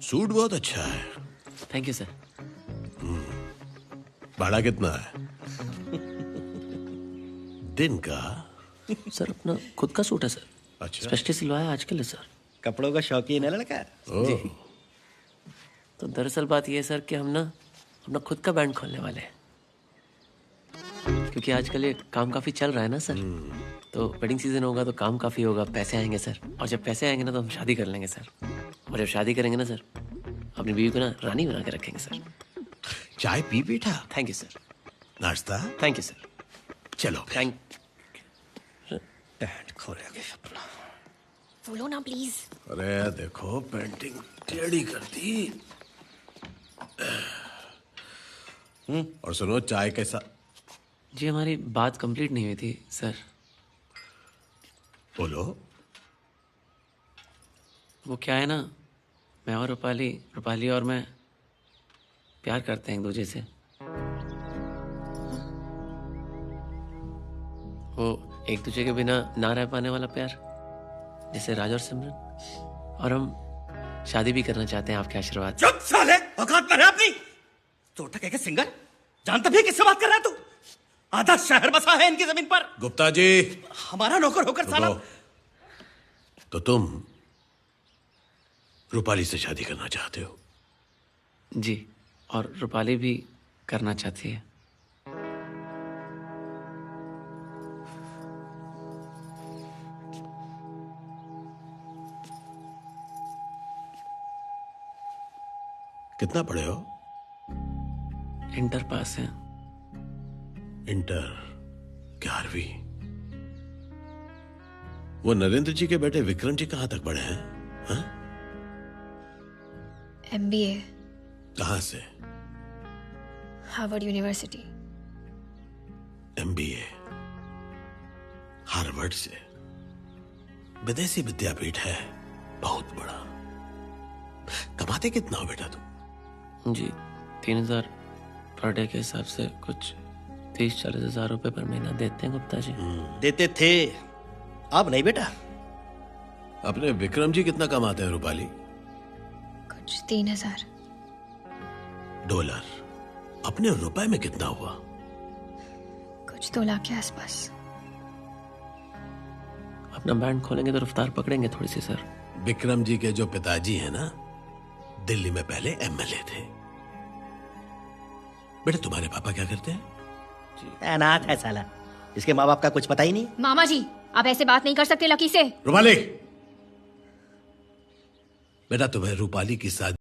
Suit बहुत अच्छा है। Thank you sir. भाड़ा कितना है? दिन का? सर अपना खुद का सूट है सर। अच्छा। स्पेशली सिलवाया आजकल है सर। कपड़ों का शौकीन है लड़का। जी। ओह, तो दरअसल बात ये है सर कि हम ना अपना खुद का बैंड खोलने वाले हैं, क्योंकि आजकल ये काम काफ़ी चल रहा है ना सर। तो वेडिंग सीजन होगा तो काम काफ़ी होगा, पैसे आएंगे सर, और जब पैसे आएंगे ना तो हम शादी कर लेंगे सर। और जब शादी करेंगे ना सर, अपनी बीवी को ना रानी बना के रखेंगे सर। चाय पी बेटा? Thank you sir. नाश्ता? Thank you sir. चलो फिर। थैंक। बैंड खोलेंगे अपना। बोलो ना प्लीज। अरे देखो पेंटिंग टेढ़ी कर दी। और सुनो, चाय कैसा? जी हमारी बात कंप्लीट नहीं हुई थी सर। बोलो। वो क्या है ना, मैं और रूपाली रूपाली और मैं प्यार करते हैं एक दूसरे से। वो एक दूसरे के बिना ना रह पाने वाला प्यार, जैसे राज और सिमरन। और हम शादी भी करना चाहते हैं आपके आशीर्वाद से। चुप साले, औकात में रह अपनी। तोटा कह के सिंगल, जानता भी है किससे बात कर रहा है तू? आधा शहर बसा है इनकी जमीन पर। गुप्ता जी, हमारा नौकर होकर साला। रुको। तो तुम रूपाली से शादी करना चाहते हो? जी, और रूपाली भी करना चाहती है। कितना पढ़े हो? इंटर पास है। इंटर 11वीं। वो नरेंद्र जी के बेटे विक्रम जी कहां तक पढ़े हैं? हाँ? MBA कहां से? Harvard university. MBA हार्वर्ड से? विदेशी विद्यापीठ है, बहुत बड़ा। कमाते कितना हो बेटा तुम? जी 3000 पर डे के हिसाब से कुछ 30-40 हज़ार रुपये पर महीना देते हैं गुप्ता जी। देते थे, अब नहीं बेटा। अपने विक्रम जी कितना कमाते हैं रूपाली? कुछ 3000। डॉलर। अपने रुपए में कितना हुआ? कुछ 2 लाख के आसपास। अपना बैंड खोलेंगे तो रफ्तार पकड़ेंगे थोड़ी सी सर। विक्रम जी के जो पिताजी हैं ना, दिल्ली में पहले MLA थे। बेटा तुम्हारे पापा क्या करते हैं? अनाथ है साला, इसके माँ बाप का कुछ पता ही नहीं। मामा जी, आप ऐसे बात नहीं कर सकते लकी से। रूपाली, बेटा तुम्हें रूपाली की शादी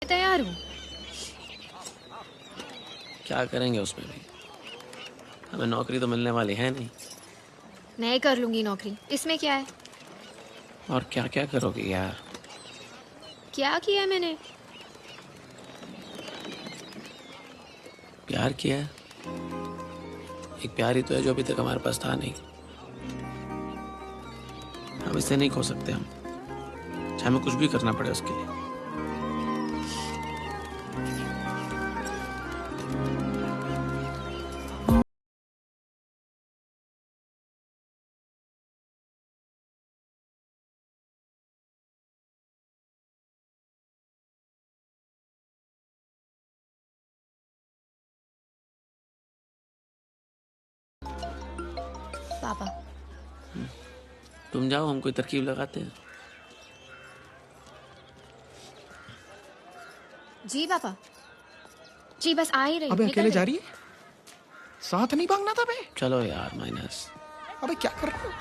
तैयार हूँ। क्या करेंगे उसमें भी? हमें नौकरी तो मिलने वाली है नहीं। मैं कर लूंगी नौकरी, इसमें क्या है? और क्या क्या करोगी यार? क्या किया है मैंने? प्यार किया है। एक प्यार ही तो है जो अभी तक हमारे पास था नहीं। हम इसे नहीं खो सकते, हम चाहे हमें कुछ भी करना पड़े उसके लिए। पापा, तुम जाओ, हम कोई तरकीब लगाते हैं। जी पापा, जी बस आ ही रही हूँ, अबे निकल अकेले रही जा रही है? साथ नहीं भागना था बे? चलो यार माइनस। अबे क्या कर रहे हो?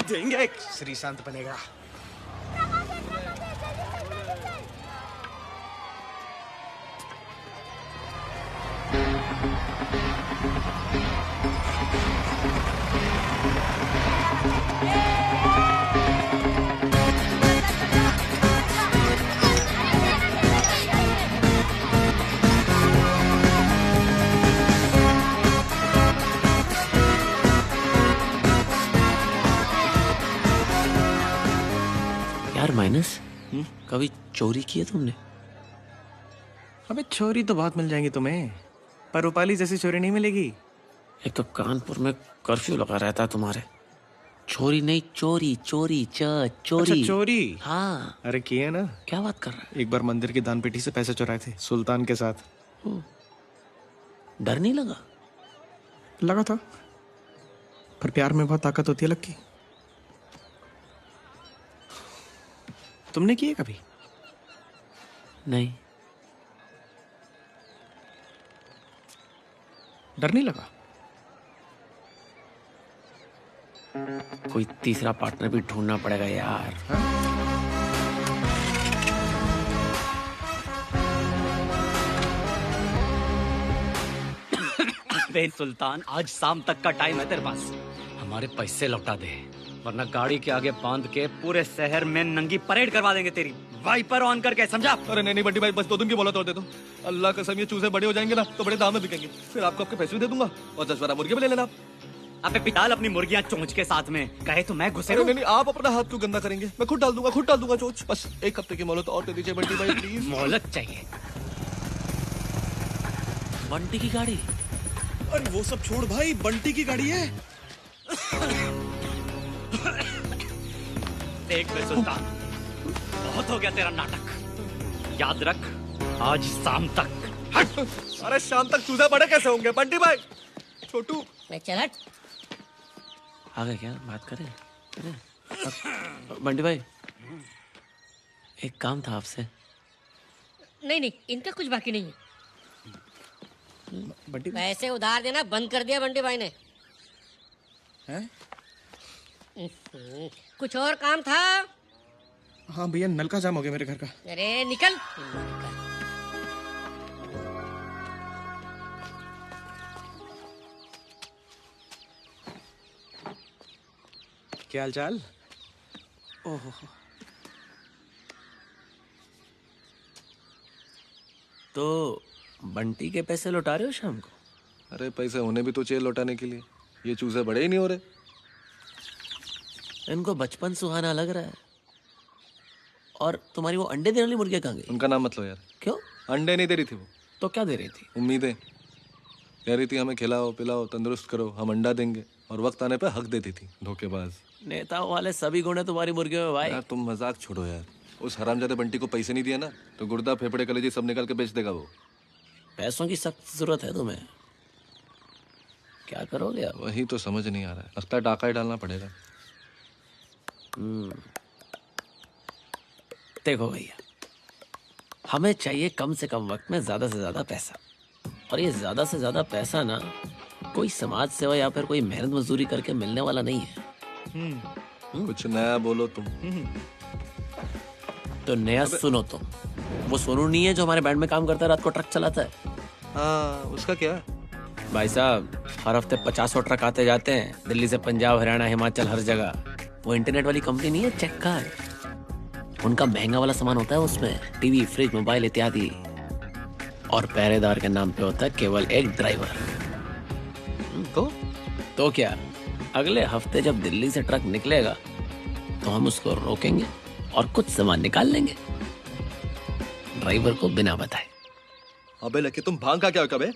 देंगे एक श्री शांत बनेगा। यार माइनस, कभी चोरी की है तुमने? अबे चोरी तो बहुत मिल जाएंगी तुम्हें, पर रूपाली जैसी चोरी नहीं मिलेगी। एक तो कानपुर में कर्फ्यू लगा रहता है तुम्हारे। चोरी नहीं, चोरी चोरी चोरी। अच्छा चोरी? हाँ। अरे किए ना। क्या बात कर रहा एक बार मंदिर की दान पेटी से पैसे चुराए थे सुल्तान के साथ। है? डर नहीं लगा? लगा था, पर प्यार में बहुत ताकत होती है लक्की। तुमने किए कभी? नहीं। डर नहीं लगा? कोई तीसरा पार्टनर भी ढूंढना पड़ेगा यार। बे सुल्तान, आज शाम तक का टाइम है तेरे पास। हमारे पैसे लौटा दे, वरना गाड़ी के आगे बांध के पूरे शहर में नंगी परेड करवा देंगे तेरी। वाइपर ऑन करके, समझा? अरे नहीं बंटी भाई, बस 2 दिन की बोला तो दे दो। अल्लाह कसम ये चूजे बड़े हो जाएंगे ना तो बड़े दाम में बिकेंगे, फिर आपको आपके पैसे भी दे दूंगा और 10-12 मुर्गे भी ले लेना आप। अबे पिटाल अपनी मुर्गियां चोंच के साथ में, कहे तो मैं घुसे। नहीं, आप अपना हाथ क्यों गंदा करेंगे? मैं खुद डाल दूंगा चोच। बस 1 हफ्ते की मोहलत और दे दीजिए बंटी भाई प्लीज। मोहलत चाहिए? बंटी की गाड़ी? अरे वो सब छोड़ भाई, बंटी की गाड़ी है। देख बे सुल्तान, बहुत हो गया तेरा नाटक। याद रख, आज शाम तक। हट। अरे शाम तक चूजे बड़े कैसे होंगे बंटी भाई? छोटू मैं चल। आ गए क्या? बात करें? बंटी भाई, एक काम था आपसे। नहीं नहीं, इनका कुछ बाकी नहीं है। बंटी पैसे उधार देना बंद कर दिया बंटी भाई ने। हैं? कुछ और काम था? हाँ भैया, नल का जाम हो गया मेरे घर का। अरे निकल। क्या हाल चाल? ओहो, तो बंटी के पैसे लौटा रहे हो शाम को? अरे पैसे होने भी तो चाहिए लौटाने के लिए, ये चूजे बड़े ही नहीं हो रहे। इनको बचपन सुहाना लग रहा है। और तुम्हारी वो अंडे देने वाली मुर्गियां कहाँ गई? उनका नाम मत लो यार। क्यों? अंडे नहीं दे रही थी वो, तो क्या दे रही थी? उम्मीदें। कह रही थी हमें खिलाओ पिलाओ तंदुरुस्त करो, हम अंडा देंगे, और वक्त आने पे हक देती थी। धोखेबाज। नेताओं वाले सभी गुण है तुम्हारी मुर्गियों में भाई। यार तुम मजाक छोड़ो यार। उस हरामजादे बंटी को पैसे नहीं दिए ना तो गुर्दा फेफड़े कलेजी सब निकाल के बेच देगा वो। पैसों की सख्त जरूरत है तुम्हें, क्या करोगे अब? वही तो समझ नहीं आ रहा है, लगता है डाका ही डालना पड़ेगा। देखो भैया, हमें चाहिए कम से कम वक्त में ज्यादा से ज्यादा पैसा। और ये ज्यादा से ज्यादा पैसा ना कोई समाज सेवा या फिर कोई मेहनत मजदूरी करके मिलने वाला नहीं है। कुछ नया बोलो तुम। तो नया सुनो तुम। वो सोनू नहीं है जो हमारे बैंड में काम करता है, रात को ट्रक चलाता है? हाँ, उसका क्या? भाई साहब, हर हफ्ते 50 ट्रक आते जाते हैं, दिल्ली से पंजाब, हरियाणा, हिमाचल, हर जगह। वो इंटरनेट वाली कंपनी नहीं है, चेक कार। उनका महंगा वाला सामान होता है उसमें, टीवी, फ्रिज, मोबाइल इत्यादि। और पहरेदार के नाम पे होता है केवल एक ड्राइवर। तो क्या, अगले हफ्ते जब दिल्ली से ट्रक निकलेगा तो हम उसको रोकेंगे और कुछ सामान निकाल लेंगे, ड्राइवर को बिना बताए। अबे लकी, तुम भांग का क्या हो कबे?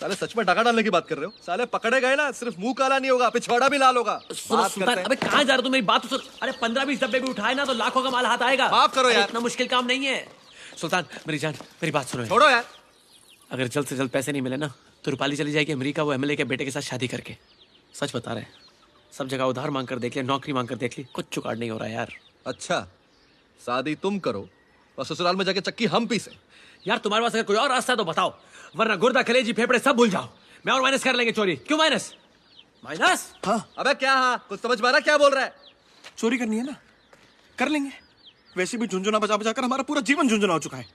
साले सच में डाका डालने की बात कर रहे हो? साले पकड़े गए ना, सिर्फ मुंह काला नहीं होगा, पिछवाड़ा भी लाल होगा। बात करते हैं। अबे कहाँ जा रहे हो तुम? मेरी बात तो सुन। अरे 15-20 डब्बे भी उठाए ना तो लाखों का माल हाथ आएगा। माफ करो यार। इतना मुश्किल काम नहीं है। सुल्तान, मेरी जान, मेरी बात सुनो। छोड़ो यार। अगर जल्द से जल्द पैसे नहीं मिले ना तो रूपाली चली जाएगी अमेरिका, वो एमएलए के बेटे के साथ शादी करके। सच बता रहे हैं, सब जगह उधार मांग कर देख लिया, नौकरी मांग कर देख ली, कुछ जुगाड़ नहीं हो रहा यार। अच्छा, शादी तुम करो और ससुराल में जाके चक्की हम पीसे। यार तुम्हारे पास अगर कोई और रास्ता है तो बताओ, वरना गुर्दा, कलेजी, फेफड़े सब भूल जाओ। मैं और माइनस कर लेंगे चोरी। क्यों माइनस? माइनस? हाँ, अबे क्या? हाँ, कुछ समझ पा रहा क्या बोल रहा है? चोरी करनी है ना, कर लेंगे। वैसे भी झुंझुना बजा बजा कर हमारा पूरा जीवन झुंझुना हो चुका है।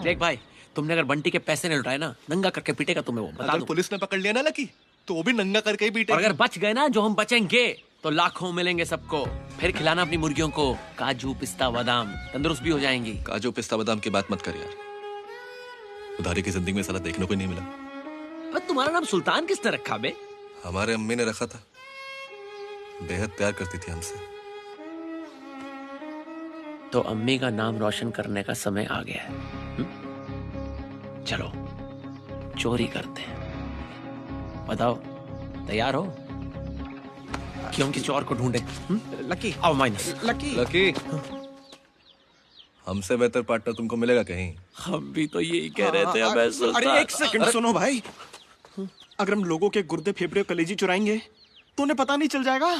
देख भाई, तुमने अगर बंटी के पैसे नहीं लुटाए ना, नंगा करके पीटेगा तुम्हें, वो बता अगर दूं। पुलिस ने पकड़ लिया ना लकी, तो वो भी नंगा करके ही और पीटे। अगर बच गए ना, जो हम बचेंगे, तो लाखों मिलेंगे सबको। फिर खिलाना अपनी मुर्गियों को काजू, पिस्ता, बादाम, तंदुरुस्त भी हो जाएंगी। काजू पिस्ता बादाम की बात मत कर यार, उधारी की जिंदगी में साला देखने को नहीं मिला। अबे तुम्हारा नाम सुल्तान किसने रखा बे? हमारे अम्मी ने रखा था, बेहद प्यार करती थी हमसे। तो अम्मी का नाम रोशन करने का समय आ गया है। चलो चोरी करते हैं। बताओ, तैयार हो कि हम किसी और को ढूंढे? लकी, आओ माइनस। लकी, लकी, हमसे बेहतर पार्टनर तुमको मिलेगा कहीं? हम भी तो यही कह रहे थे। अबे सुल्तान, अरे एक सेकंड सुनो भाई, अगर हम लोगों के गुर्दे, फेफड़े और कलेजी चुराएंगे तो उन्हें पता नहीं चल जाएगा।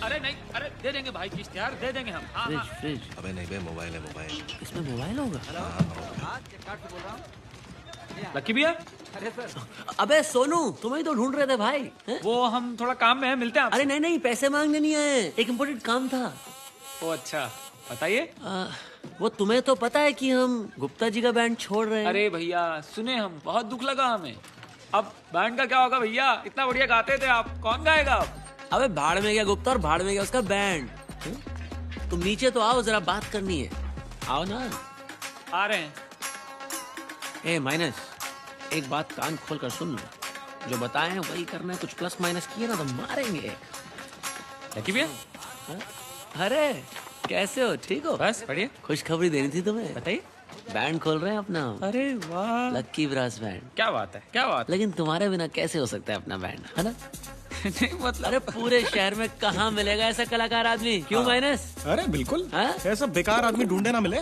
अरे नहीं, अरे दे देंगे भाई, किस्त यार दे देंगे हम। हाँ, फ्रिज फ्रिज, अबे नहीं बे, मोबाइल है मोबाइल। इसमें मोबाइल होगा? लकी भैया, अबे सोनू, तुम्हें ही तो ढूंढ रहे थे भाई। हैं? वो हम थोड़ा काम में है, मिलते हैं आपसे। अरे नहीं नहीं, पैसे मांगने नहीं आए, एक इम्पोर्टेंट काम था। ओ अच्छा, बताइए। वो तुम्हें तो पता है कि हम गुप्ता जी का बैंड छोड़ रहे हैं। अरे भैया सुने, हम बहुत दुख लगा हमें। अब बैंड का क्या होगा भैया? इतना बढ़िया गाते थे आप, कौन गाएगा अब? अबे भाड़ में गया गुप्ता और भाड़ में गया उसका बैंड। तुम नीचे तो आओ, जरा बात करनी है। आओ ना। आ रहे हैं। ए माइनस, एक बात कान खोल कर सुन लो, जो बताए हैं वही करना है। कुछ प्लस माइनस किए ना तो मारेंगे। लकी भैया, अरे कैसे हो? ठीक हो? बस बढ़िया। खुशखबरी देनी थी तुम्हें। बताइए। बैंड खोल रहे हैं अपना, अरे वाह, लक्की ब्रास बैंड। क्या बात है, क्या बात है। लेकिन तुम्हारे बिना कैसे हो सकता है अपना बैंड, है ना? नहीं मतलब, अरे पूरे शहर में कहाँ मिलेगा ऐसा कलाकार आदमी? क्यों माइनस? अरे बिल्कुल, हाँ? ऐसा बेकार आदमी ढूंढे ना मिले।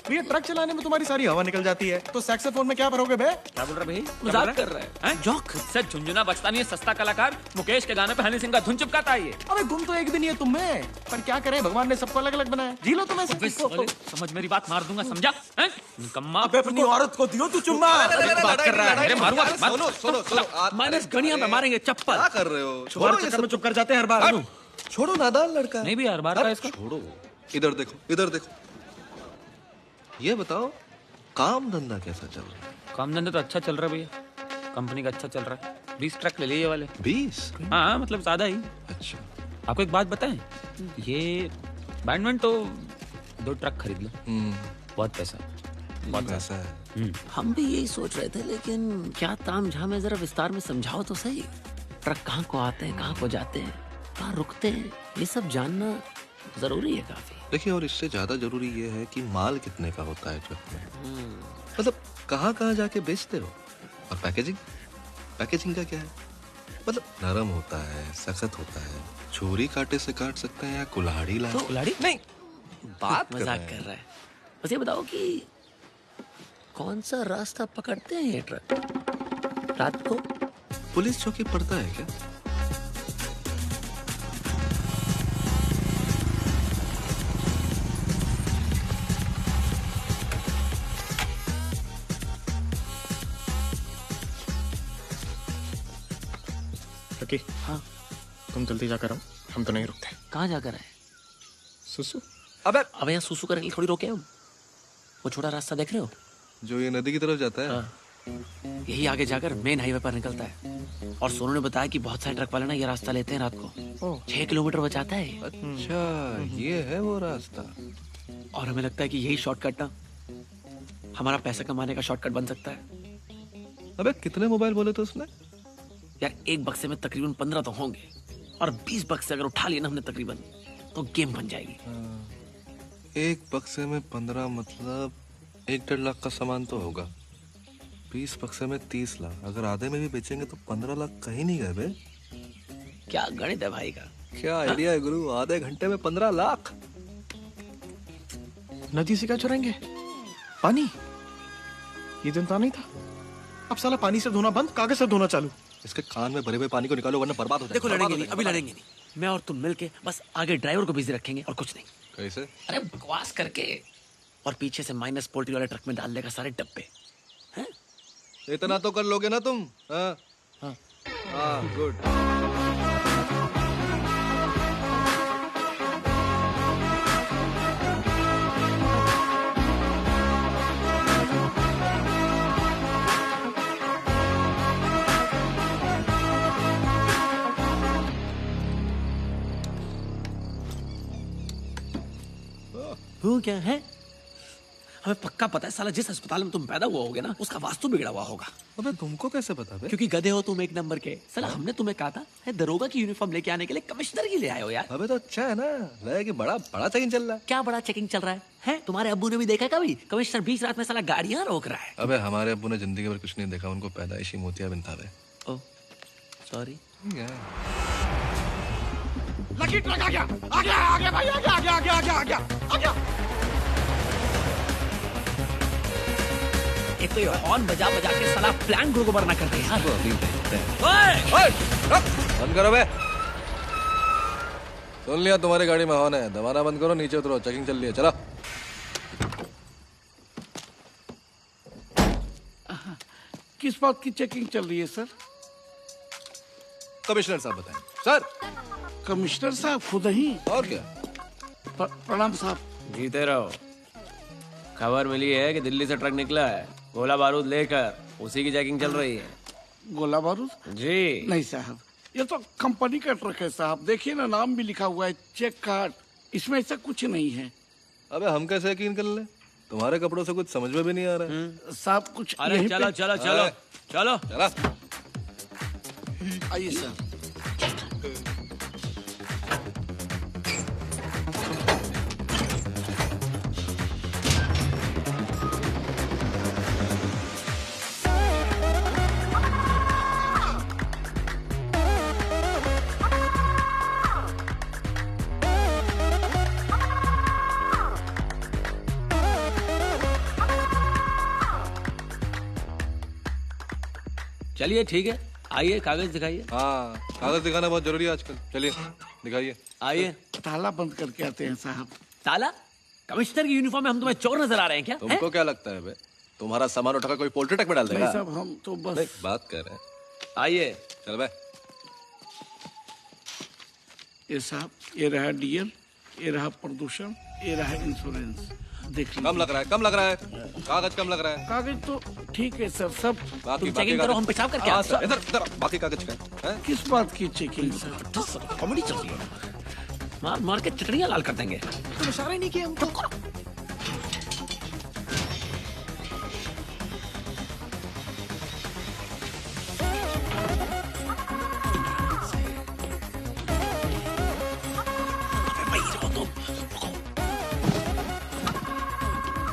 भैया ट्रक चलाने में तुम्हारी सारी हवा निकल जाती है, तो सैक्सोफोन में क्या भरोगे बे? क्या बोल रहे भाई? मजाक कर रहा है। जोक से झुंझुना बचता नहीं है, सस्ता कलाकार मुकेश के गाने पे हनी सिंह का धुन चिपकाता है ये। अबे गुम तो एक भी नहीं है तुम में, पर क्या करें, भगवान ने सबको अलग अलग बनाया। जी लो तुम ऐसे। समझ मेरी बात, मार दूंगा, समझा? हैं? निकम्मा। अबे अपनी औरत को दियो तू चुम्मा। बात कर रहा है, अरे मारूंगा। सुनो सुनो सुनो, माइनस गणिया में मारेंगे चप्पल। क्या कर रहे हो? छोड़ो, चक्कर में चुप कर जाते हैं हर बार। छोड़ो नादान लड़का। नहीं भी हर बार का इसका। छोड़ो, इधर देखो, इधर देखो। ये बताओ, काम धंधा कैसा चल रहा है? काम धंधा तो अच्छा चल रहा है भैया, कंपनी का अच्छा चल रहा है। 20 ट्रक ले लिए ये वाले। 20? हाँ मतलब ज्यादा ही। अच्छा, आपको एक बात बताएं, ये बैंडमेंट तो 2 ट्रक खरीद लो, बहुत पैसा, बहुत पैसा है। हम भी यही सोच रहे थे, लेकिन क्या ताम झाम है, जरा विस्तार में समझाओ तो सही। ट्रक कहाँ को आते हैं, कहाँ को जाते हैं, कहाँ रुकते हैं, ये सब जानना जरूरी है काफी। देखिए, और इससे ज्यादा जरूरी ये है कि माल कितने का होता है ट्रक में, मतलब कहाँ कहाँ जाके बेचते हो। और पैकेजिंग, पैकेजिंग का क्या है, मतलब नरम होता है, सख्त होता है, छुरी कांटे से काट सकते हैं या कुल्हाड़ी ला। तो कुल्हाड़ी नहीं, बात कर मजाक रहे कर हैं। रहा है। बस ये बताओ कि कौन सा रास्ता पकड़ते हैं ये ट्रक? रात को पुलिस चौकी पड़ता है क्या? लकी, हाँ तुम जल्दी जाकर आओ, हम तो नहीं रुकते। कहाँ जाकर आए? सुसु। अबे अब यहाँ सुसु करने के लिए थोड़ी रोके हम। वो छोटा रास्ता देख रहे हो? जो ये नदी की तरफ जाता है। हाँ। यही आगे जाकर मेन हाईवे पर निकलता है। और सोनू ने बताया कि बहुत सारे ट्रक वाले ना ये रास्ता लेते हैं रात को। 6 किलोमीटर बचाता है। अच्छा, ये है वो रास्ता। और हमें लगता है कि यही शॉर्टकट ना हमारा पैसा कमाने का शॉर्टकट बन सकता है। अबे कितने मोबाइल बोले थे उसने? यार एक बक्से में तकरीबन 15 तो होंगे, और 20 बक्से अगर उठा लिए ना हमने तकरीबन, तो गेम बन जाएगी। एक बक्से में 15 मतलब 1-1.5 लाख का सामान तो होगा। 20 बक्से में 30 लाख, अगर आधे में भी बेचेंगे तो 15 लाख कहीं नहीं गए बे। क्या गणित है भाई का। क्या आइडिया है गुरु, आधे घंटे में 15 लाख। नदी से क्या चुराएंगे? पानी? ये दिन तो नहीं था। अब साला पानी से धोना बंद, कागज से धोना चालू। इसके कान में भरे हुए पानी को निकालो वरना बर्बाद हो जाएगा। देखो लड़ेंगे नहीं, अभी लड़ेंगे नहीं। मैं और तुम मिलके बस आगे ड्राइवर को बिजी रखेंगे और कुछ नहीं। कैसे? अरे बकवास करके, और पीछे से माइनस पोल्ट्री वाले ट्रक में डाल देगा सारे डब्बे। हैं? इतना तो कर लोगे ना तुम? हाँ हाँ हाँ, गुड। वो क्या है? हमें पक्का पता है साला जिस अस्पताल में तुम पैदा हुआ होगे ना उसका वास्तु बिगड़ा हुआ होगा। अबे तुमको कैसे पता बे? क्योंकि गधे हो तुम एक नंबर के। साला हमने तुम्हें कहा था है दरोगा की यूनिफॉर्म लेके आने के लिए, कमिश्नर की ले आए हो यार। अबे तो अच्छा है ना, लगा कि बड़ा बड़ा चेकिंग चल रहा है। क्या बड़ा चेकिंग चल रहा है? तुम्हारे अब्बू ने भी देखा कभी कमिश्नर बीच रात में साला गाड़ियां रोक रहा है? अबे हमारे अब्बू ने जिंदगी भर कुछ नहीं देखा, उनको पैदाइशी मोतियाबिंद था बे। Oh sorry. लकी ट्रक आ गया, आ गया, आ गया भाई, आ गया, आ गया, आ गया, आ गया, आ गया, आ गया। एक तो ये हॉर्न बजा बजा के साला प्लान को बरना करते हैं यार। अभी देखते हैं। ओए! ओए, रुक! बंद करो बे। सुन लिया, तुम्हारी गाड़ी में हॉर्न है, दबाना बंद करो, नीचे उतरो, चेकिंग चल रही है, चला। किस बात की चेकिंग चल रही है सर? कमिश्नर साहब बताएं। सर। कमिश्नर साहब खुद ही? और क्या? प्रणाम साहब। जीते रहो। खबर मिली है कि दिल्ली से ट्रक निकला है गोला बारूद लेकर, उसी की चेकिंग चल रही है। गोला बारूद? जी नहीं साहब, ये तो कंपनी का ट्रक है साहब, देखिए ना नाम भी लिखा हुआ है, चेक कार्ड, इसमें ऐसा कुछ नहीं है। अबे हम कैसे यकीन कर ले? तुम्हारे कपड़ों से कुछ समझ में भी नहीं आ रहा है। साहब कुछ अरे यहीं चलो पे- चलो चलो चलो चला। आइए सर। चलिए ठीक है, आइए कागज दिखाइए। हाँ, कागज दिखाना बहुत जरूरी है आजकल। चलिए दिखाइए। आइए। ताला बंद करके आते हैं साहब। ताला? कमिश्नर की यूनिफॉर्म में हम तुम्हें चोर नजर आ रहे हैं क्या? तुमको क्या लगता है बे? तुम्हारा सामान उठाकर कोई पोल्ट्री ट्रक में डाल नहीं देगा? साहब, हम तो नहीं, बस बात कर रहे हैं। आइए। चल बे। ये साहब, ये रहा डीएल, ये रहा प्रदूषण, ये रहा इंश्योरेंस, देख लीजिए। कम लग रहा है, कम लग रहा है, कागज कम लग रहा है। कागज तो ठीक है सर, सब। बाकी तुम चेकिंग करो, हम पेशाब करके आते हैं। इधर इधर बाकी कागज का है? किस बात की चेकिंग सर? कॉमेडी चल रही है। मार मार के चटनियां लाल कर देंगे। तुम इशारा ही नहीं किया हमको।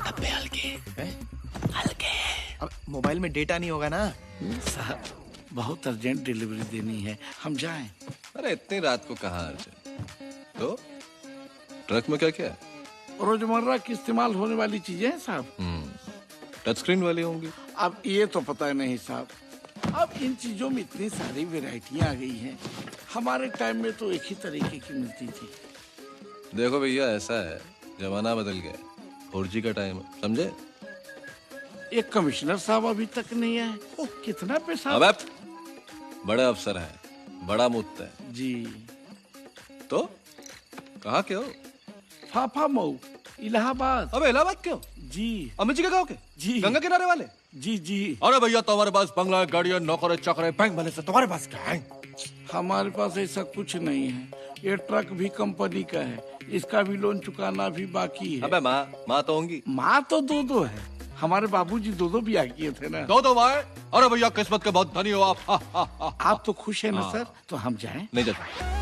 डब्बे हल्के हल्के। अब मोबाइल में डेटा नहीं होगा ना? साहब बहुत अर्जेंट डिलीवरी देनी है, हम जाएं? अरे इतनी रात को कहाँ अर्जेंट? तो ट्रक में क्या क्या है? रोजमर्रा की इस्तेमाल होने वाली चीजें हैं साहब। टच स्क्रीन वाली होंगी। अब ये तो पता नहीं साहब। अब इन चीजों में इतनी सारी वैरायटियां आ गई हैं। हमारे टाइम में तो एक ही तरीके की मिलती थी। देखो भैया, ऐसा है, जमाना बदल गया, 4G का टाइम है, समझे? एक कमिश्नर साहब अभी तक नहीं आए। ओह, कितना पैसा। अबे बड़े अफसर हैं, बड़ा मुद्दा है जी। तो कहाँ के हो? फाफा मऊ, इलाहाबाद। अबे इलाहाबाद के हो? जी। अमित जी के गाँव के? जी। गंगा किनारे वाले? जी जी। अरे भैया, तुम्हारे पास बंगला, गाड़ियाँ, नौकर चाकर, बैंक बैलेंस है, तुम्हारे पास क्या है? हमारे पास ऐसा कुछ नहीं है। ये ट्रक भी कंपनी का है, इसका भी लोन चुकाना भी बाकी है। अबे माँ तो होंगी। माँ तो दो है। हमारे बाबूजी दो बियाह किए थे ना। दो माँ? अरे भैया, किस्मत के बहुत धनी हो आप। आप तो खुश है ना सर? तो हम जाएं? नहीं जाते।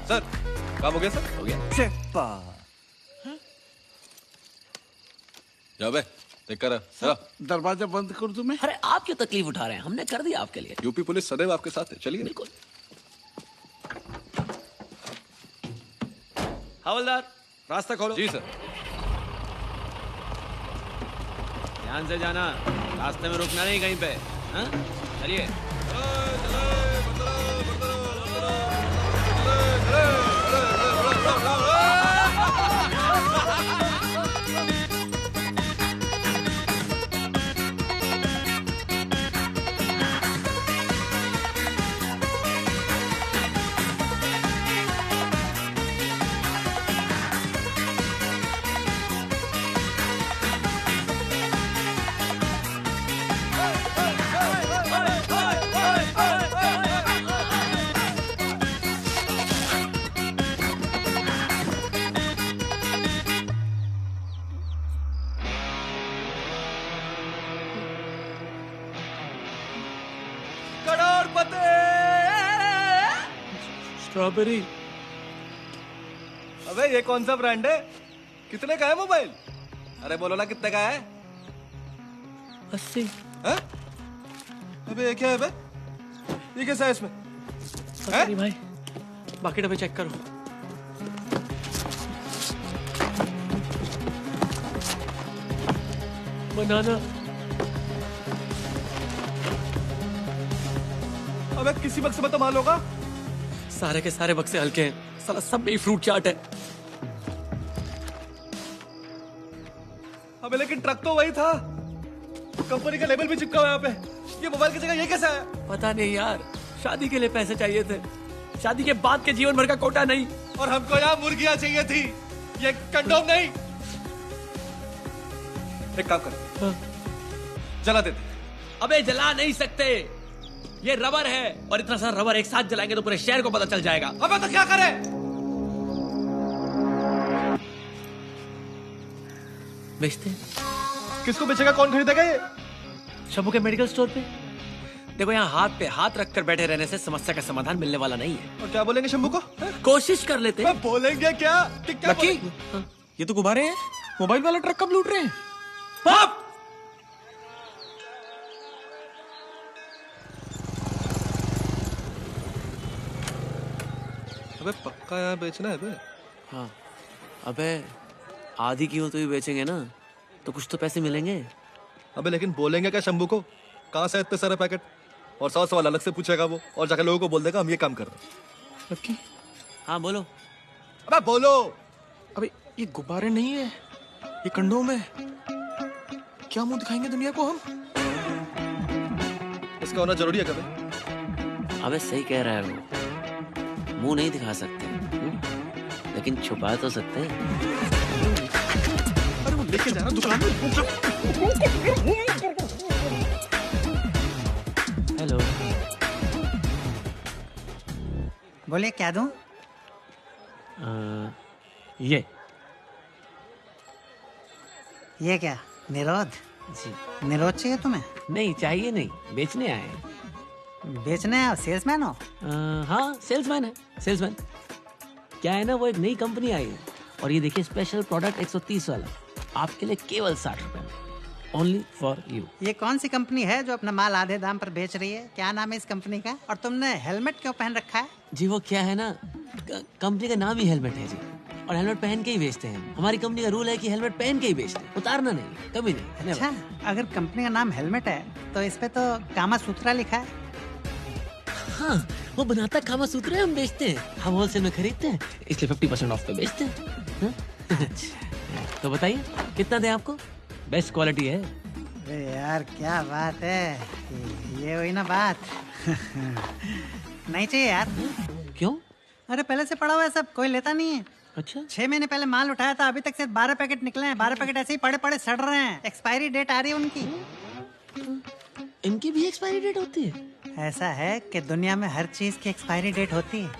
सर, काम हो गया सर? हो गया। चेप्पा। जाओ बे, देख कर चलो। दरवाजा बंद कर दूं मैं? अरे आप क्यों तकलीफ उठा रहे हैं, हमने कर दिया आपके लिए। यूपी पुलिस सदैव आपके साथ है, चलिए। बिल्कुल। हवलदार, रास्ता खोलो। जी सर। ध्यान से जाना, रास्ते में रुकना नहीं कहीं पे। हाँ? चलिए। स्ट्रॉबेरी। अबे ये कौन सा ब्रांड है? कितने का है मोबाइल? अरे बोलो ना कितने का है? 80। है? अबे ये क्या है बे? ये कैसा है इसमें? पता नहीं भाई, बाकी डब्बे चेक करो। बनाना। अबे किसी वक्त से तो माल होगा। सारे के सारे बक्से हल्के हैं, साला सब में ही फ्रूट चाट है। अबे लेकिन ट्रक तो वही था, कंपनी का लेबल भी चिपका हुआ है यहाँ पे। ये मोबाइल की जगह ये कैसा है? पता नहीं यार, शादी के लिए पैसे चाहिए थे, शादी के बाद के जीवन भर का कोटा नहीं। और हमको यहाँ मुर्गियाँ चाहिए थी, ये कंडोम नहीं। एक काम कर, हाँ। जला देते। अबे जला नहीं सकते, ये रबर है, और इतना सारा रबर एक साथ जलाएंगे तो पूरे शहर को पता चल जाएगा। अबे तो क्या करे? बेचते। किसको बेचेगा, कौन खरीदेगा ये? शंभू के मेडिकल स्टोर पे। देखो, यहाँ हाथ पे हाथ रखकर बैठे रहने से समस्या का समाधान मिलने वाला नहीं है। और क्या बोलेंगे शंभू को? कोशिश कर लेते हैं। बोलेंगे क्या? क्या लकी, ये तो गुब्बारे हैं। मोबाइल वाला ट्रक कब लूट रहे हैं? बाप! अबे पक्का यहाँ बेचना है बे? हाँ, अबे आधी की हो तो भी बेचेंगे ना, तो कुछ तो पैसे मिलेंगे। अबे लेकिन बोलेंगे क्या शंभू को? कहाँ से इतने सारे पैकेट? और 100 सवाल अलग से पूछेगा वो, और जाकर लोगों को बोल देगा हम ये काम कर रहे हैं। लकी, हाँ बोलो। अबे बोलो। अबे ये गुब्बारे नहीं है, ये कंडोम है। क्या मुंह दिखाएंगे दुनिया को हम? इसका होना जरूरी है कभी? अबे सही कह रहा है वो, मुंह नहीं दिखा सकते, लेकिन छुपा तो सकते हैं। अरे वो लेके जा रहा दुकान में। हेलो, बोले क्या दूं? ये क्या निरोध? जी निरोध चाहिए तुम्हें? नहीं चाहिए, नहीं बेचने आए हैं। बेचने आओ, सेल्समैन हो? हाँ सेल्समैन है, सेल्समैन। क्या है ना, वो एक नई कंपनी आई है, और ये देखिए स्पेशल प्रोडक्ट 130 वाला आपके लिए केवल 60 रुपए में, ओनली फॉर यू। ये कौन सी कंपनी है जो अपना माल आधे दाम पर बेच रही है? क्या नाम है इस कंपनी का? और तुमने हेलमेट क्यों पहन रखा है? जी वो क्या है ना, कंपनी का नाम ही हेलमेट है जी। और हेलमेट पहन के ही बेचते हैं। हमारी कंपनी का रूल है कि हेलमेट पहन के ही बेचते हैं, उतारना नहीं, कभी नहीं। अच्छा, अगर कंपनी का नाम हेलमेट है तो इस पे तो कामा सूत्रा लिखा है। हाँ, वो बनाता कामा सूत्र है, हम बेचते हैं, हम होलसेल में खरीदते हैं, इसलिए 50% ऑफ पे बेचते हैं। हाँ? तो बताइए कितना दें आपको? बेस्ट क्वालिटी है। अरे यार क्या बात है, ये हुई ना बात। नहीं चाहिए यार। क्यों? अरे पहले से पड़ा हुआ है सब, कोई लेता नहीं है। अच्छा, 6 महीने पहले माल उठाया था, अभी तक सिर्फ 12 पैकेट निकले हैं। 12 पैकेट ऐसे ही पड़े पड़े सड़ रहे हैं, एक्सपायरी डेट आ रही है उनकी। इनकी भी एक्सपायरी डेट होती है? ऐसा है कि दुनिया में हर चीज की एक्सपायरी डेट होती है,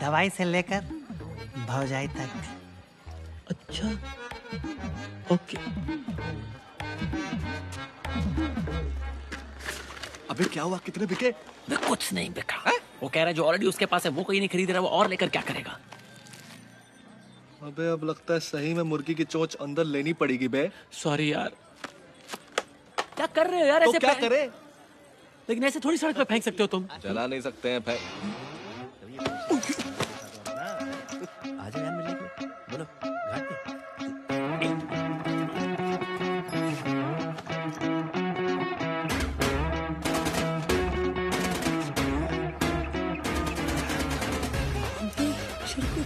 दवाई से लेकर भौजाई तक। अच्छा, ओके। अबे क्या हुआ, कितने बिके? कुछ नहीं बिका। वो कह रहा है जो ऑलरेडी उसके पास है वो कोई नहीं खरीद रहा, वो और लेकर क्या करेगा? अबे अब लगता है सही में मुर्गी की चोंच अंदर लेनी पड़ेगी बे। सॉरी यार। क्या कर रहे हो यार? तो ऐसे क्या करे? लेकिन ऐसे थोड़ी सड़क पे फेंक सकते हो तुम। चला नहीं सकते हैं फेंक। आज यार मिलने के लिए बोलो घाट पे।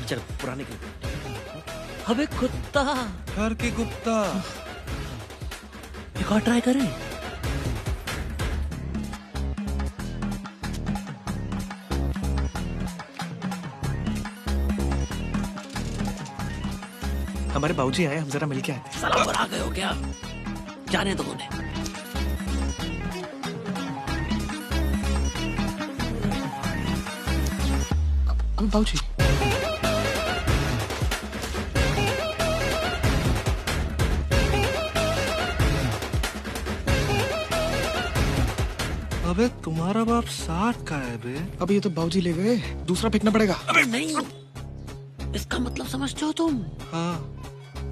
चल पुराने के। अबे कुत्ता, घर की कुत्ता। एक और ट्राई करें? हमारे बाबूजी आए, हम जरा मिल के आए थे। साला पर आ गए हो क्या? जाने दो उन्हें। अब बाबूजी अबे तुम्हारा बाप 60 का है बे। अब ये तो बाबूजी ले गए, दूसरा फेंकना पड़ेगा। अबे नहीं, इसका मतलब समझते हो तुम? हाँ,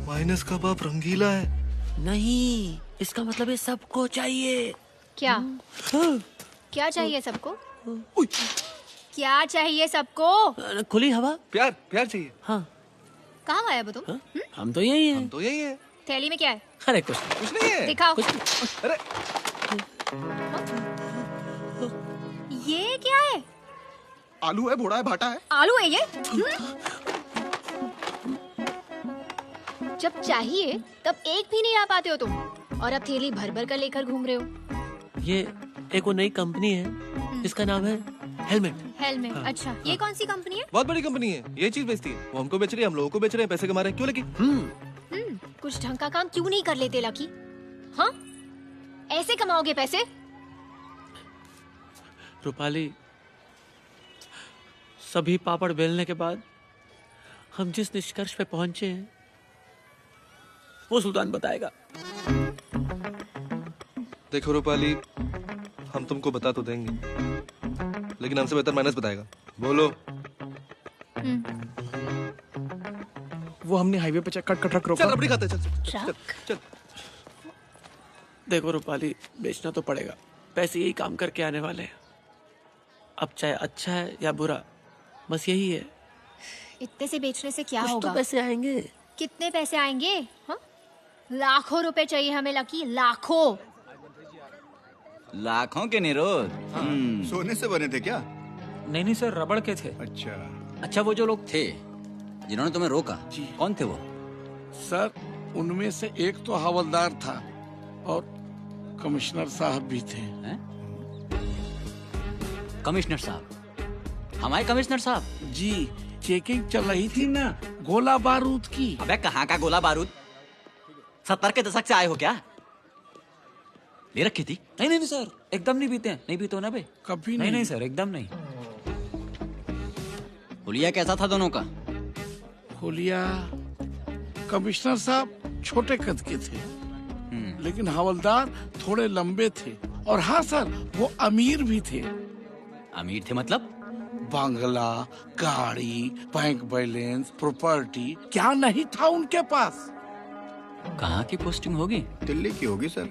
माइनस का बाप रंगीला है। नहीं, इसका मतलब ये सबको चाहिए। क्या? क्या चाहिए सबको? क्या चाहिए सबको? खुली हवा। प्यार प्यार चाहिए। हाँ। कहाँ गायब हो तुम? हाँ? हम तो यही हैं। हम तो यही है। थैली में क्या है? अरे कुछ नहीं है। दिखाओ। अरे ये क्या है? आलू है, बोड़ा है, भाटा है। आलू है ये? जब चाहिए तब एक भी नहीं ला पाते हो तुम, और अब थैली भर भर कर लेकर घूम रहे हो। ये एक वो नई कंपनी है, इसका नाम है हेलमेट। हेलमेट? अच्छा, ये कौन सी कंपनी है? बहुत बड़ी कंपनी है, ये चीज बेचती है। वो हमको बेच रही है, हम लोगों को बेच रहे हैं, पैसे कमा रहे हैं। क्यों लकी? कुछ ढंग का काम क्यों नहीं कर लेते लकी? हाँ, ऐसे कमाओगे पैसे? रूपाली, सभी पापड़ बेलने के बाद हम जिस निष्कर्ष पे पहुंचे हैं वो सुल्तान बताएगा। देखो रूपाली, हम तुमको बता तो देंगे, लेकिन हमसे बेहतर माइनस बताएगा। बोलो। वो हमने हाईवे पे चेक कट ट्रक रोका। चल रबड़ी खाते, चल चल, चल। देखो रूपाली, बेचना तो पड़ेगा, पैसे यही काम करके आने वाले हैं। अब चाहे अच्छा है या बुरा, बस यही है। इतने से बेचने से क्या कुछ होगा? तो पैसे आएंगे। कितने पैसे आएंगे? हाँ? लाखों रुपए चाहिए हमें लकी, लाखों। लाखों के निरोध। सोने से बने थे क्या? नहीं नहीं सर, रबड़ के थे। अच्छा अच्छा, वो जो लोग थे जिन्होंने तुम्हें रोका, कौन थे वो? सर, उनमें से एक तो हवलदार था और कमिश्नर साहब भी थे। कमिश्नर साहब? हमारे कमिश्नर साहब? जी, चेकिंग चल रही थी ना गोला बारूद की। अबे कहाँ का गोला बारूद? 70 के दशक से आए हो क्या? ले रखी थी? नहीं नहीं सर, एकदम नहीं पीते हैं। नहीं पीते हो ना बे? कभी नहीं। नहीं सर, एकदम नहीं। हुलिया कैसा था दोनों का? हुलिया, कमिश्नर साहब छोटे कद के थे, लेकिन हवलदार थोड़े लंबे थे। और हाँ सर, वो अमीर भी थे। अमीर थे मतलब? बंगला, गाड़ी, बैंक बैलेंस, प्रॉपर्टी, क्या नहीं था उनके पास? कहाँ की पोस्टिंग होगी? दिल्ली की होगी सर।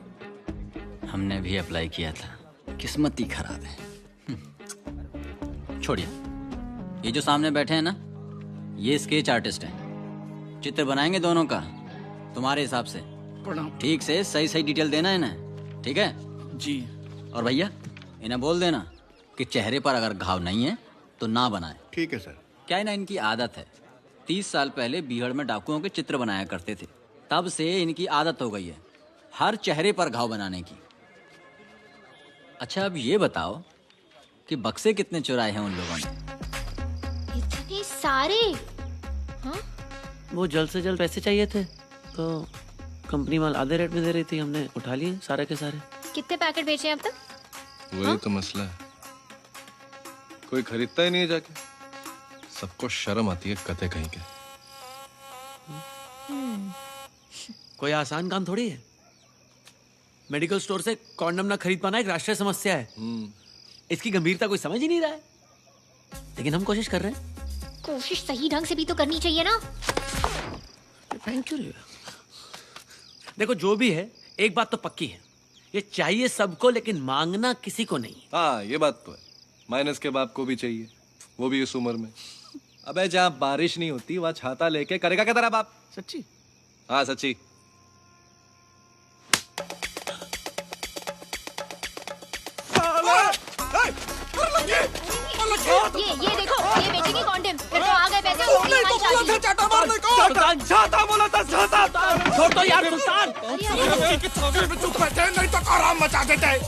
हमने भी अप्लाई किया था, किस्मत ही खराब है। छोड़िए, ये जो सामने बैठे हैं ना, ये स्केच आर्टिस्ट हैं। चित्र बनाएंगे दोनों का तुम्हारे हिसाब से। प्रणाम। ठीक से सही सही डिटेल देना है इन्हें, ठीक है? जी। और भैया इन्हें बोल देना कि चेहरे पर अगर घाव नहीं है तो ना बनाए। ठीक है सर। क्या है ना, इनकी आदत है। 30 साल पहले बीहड़ में डाकुओं के चित्र बनाया करते थे, तब से इनकी आदत हो गई है हर चेहरे पर घाव बनाने की। अच्छा अब ये बताओ कि बक्से कितने चुराए हैं उन लोगों ने? इतने सारे? हाँ? वो जल्द से जल्द पैसे चाहिए थे तो कंपनी माल आधे रेट में दे रही थी, हमने उठा लिए सारे के सारे। कितने पैकेट बेचे हैं अब तक? वही तो मसला है, कोई खरीदता ही नहीं है जाके। सबको शर्म आती है कते कहीं के। कोई आसान काम थोड़ी है। मेडिकल स्टोर से कॉन्डम ना खरीद पाना एक राष्ट्रीय समस्या है। इसकी गंभीरता कोई समझ ही नहीं रहा है, लेकिन हम कोशिश कर रहे हैं। कोशिश सही ढंग से भी तो करनी चाहिए ना। Thank you. देखो जो भी है, एक बात तो पक्की है, ये चाहिए सबको लेकिन मांगना किसी को नहीं। हाँ ये बात तो है, माइनस के बाप को भी चाहिए, वो भी इस उम्र में। अबे जहाँ बारिश नहीं होती वहाँ छाता लेके करेगा क्या तेरा बाप? सच्ची? हाँ सच्ची। ये देखो, ये बेचेंगे कॉन्डम। फिर तो आ गए पैसे। सुल्तान छाता बोला था, छाता। छोड़ दो यार सुल्तान। नहीं तो आराम मचा देते हैं।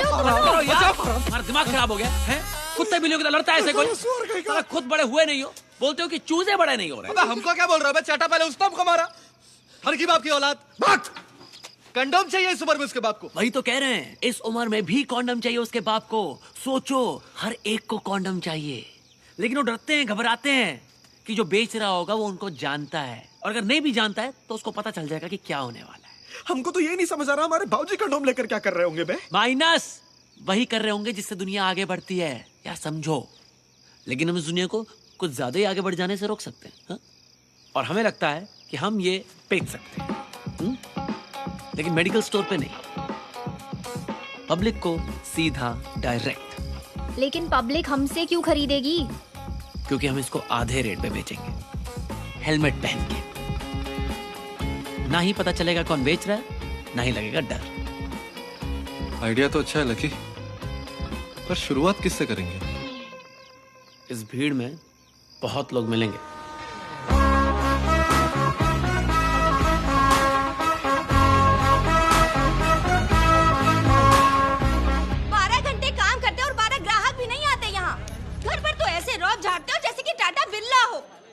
हमारा दिमाग खराब हो गया है। कुत्ते बिल्लियों की तरह लड़ता है ऐसे कोई? साला खुद बड़े हुए नहीं हो, बोलते हो कि चूजे बड़े नहीं हो रहे। अबे हमको क्या बोल रहा है? चाटा पहले उसने हमको मारा। हर की बाप की औलाद। बात कंडोम चाहिए इस उम्र में उसके बाप को। वही तो कह रहे हैं, इस उम्र में भी कॉन्डम चाहिए उसके बाप को। सोचो, हर एक को कॉन्डम चाहिए, लेकिन वो डरते हैं, घबराते हैं कि जो बेच रहा होगा वो उनको जानता है, और अगर नहीं भी जानता है तो उसको पता चल जाएगा कि क्या होने वाला है। हमको तो ये नहीं समझ आ रहा हमारे बाबूजी कंडोम लेकर क्या कर रहे होंगे बे? माइनस वही कर रहे होंगे जिससे दुनिया आगे बढ़ती है, यार समझो। लेकिन हम इस दुनिया को कुछ ज्यादा ही आगे बढ़ जाने से रोक सकते हैं, हा? और हमें लगता है कि हम ये बेच सकते हैं, लेकिन मेडिकल स्टोर पे नहीं, पब्लिक को सीधा डायरेक्ट। लेकिन पब्लिक हमसे क्यों खरीदेगी? क्योंकि हम इसको आधे रेट पे बेचेंगे, हेलमेट पहन के। ना ही पता चलेगा कौन बेच रहा है, ना ही लगेगा डर। आइडिया तो अच्छा है लकी, पर शुरुआत किससे करेंगे? इस भीड़ में बहुत लोग मिलेंगे।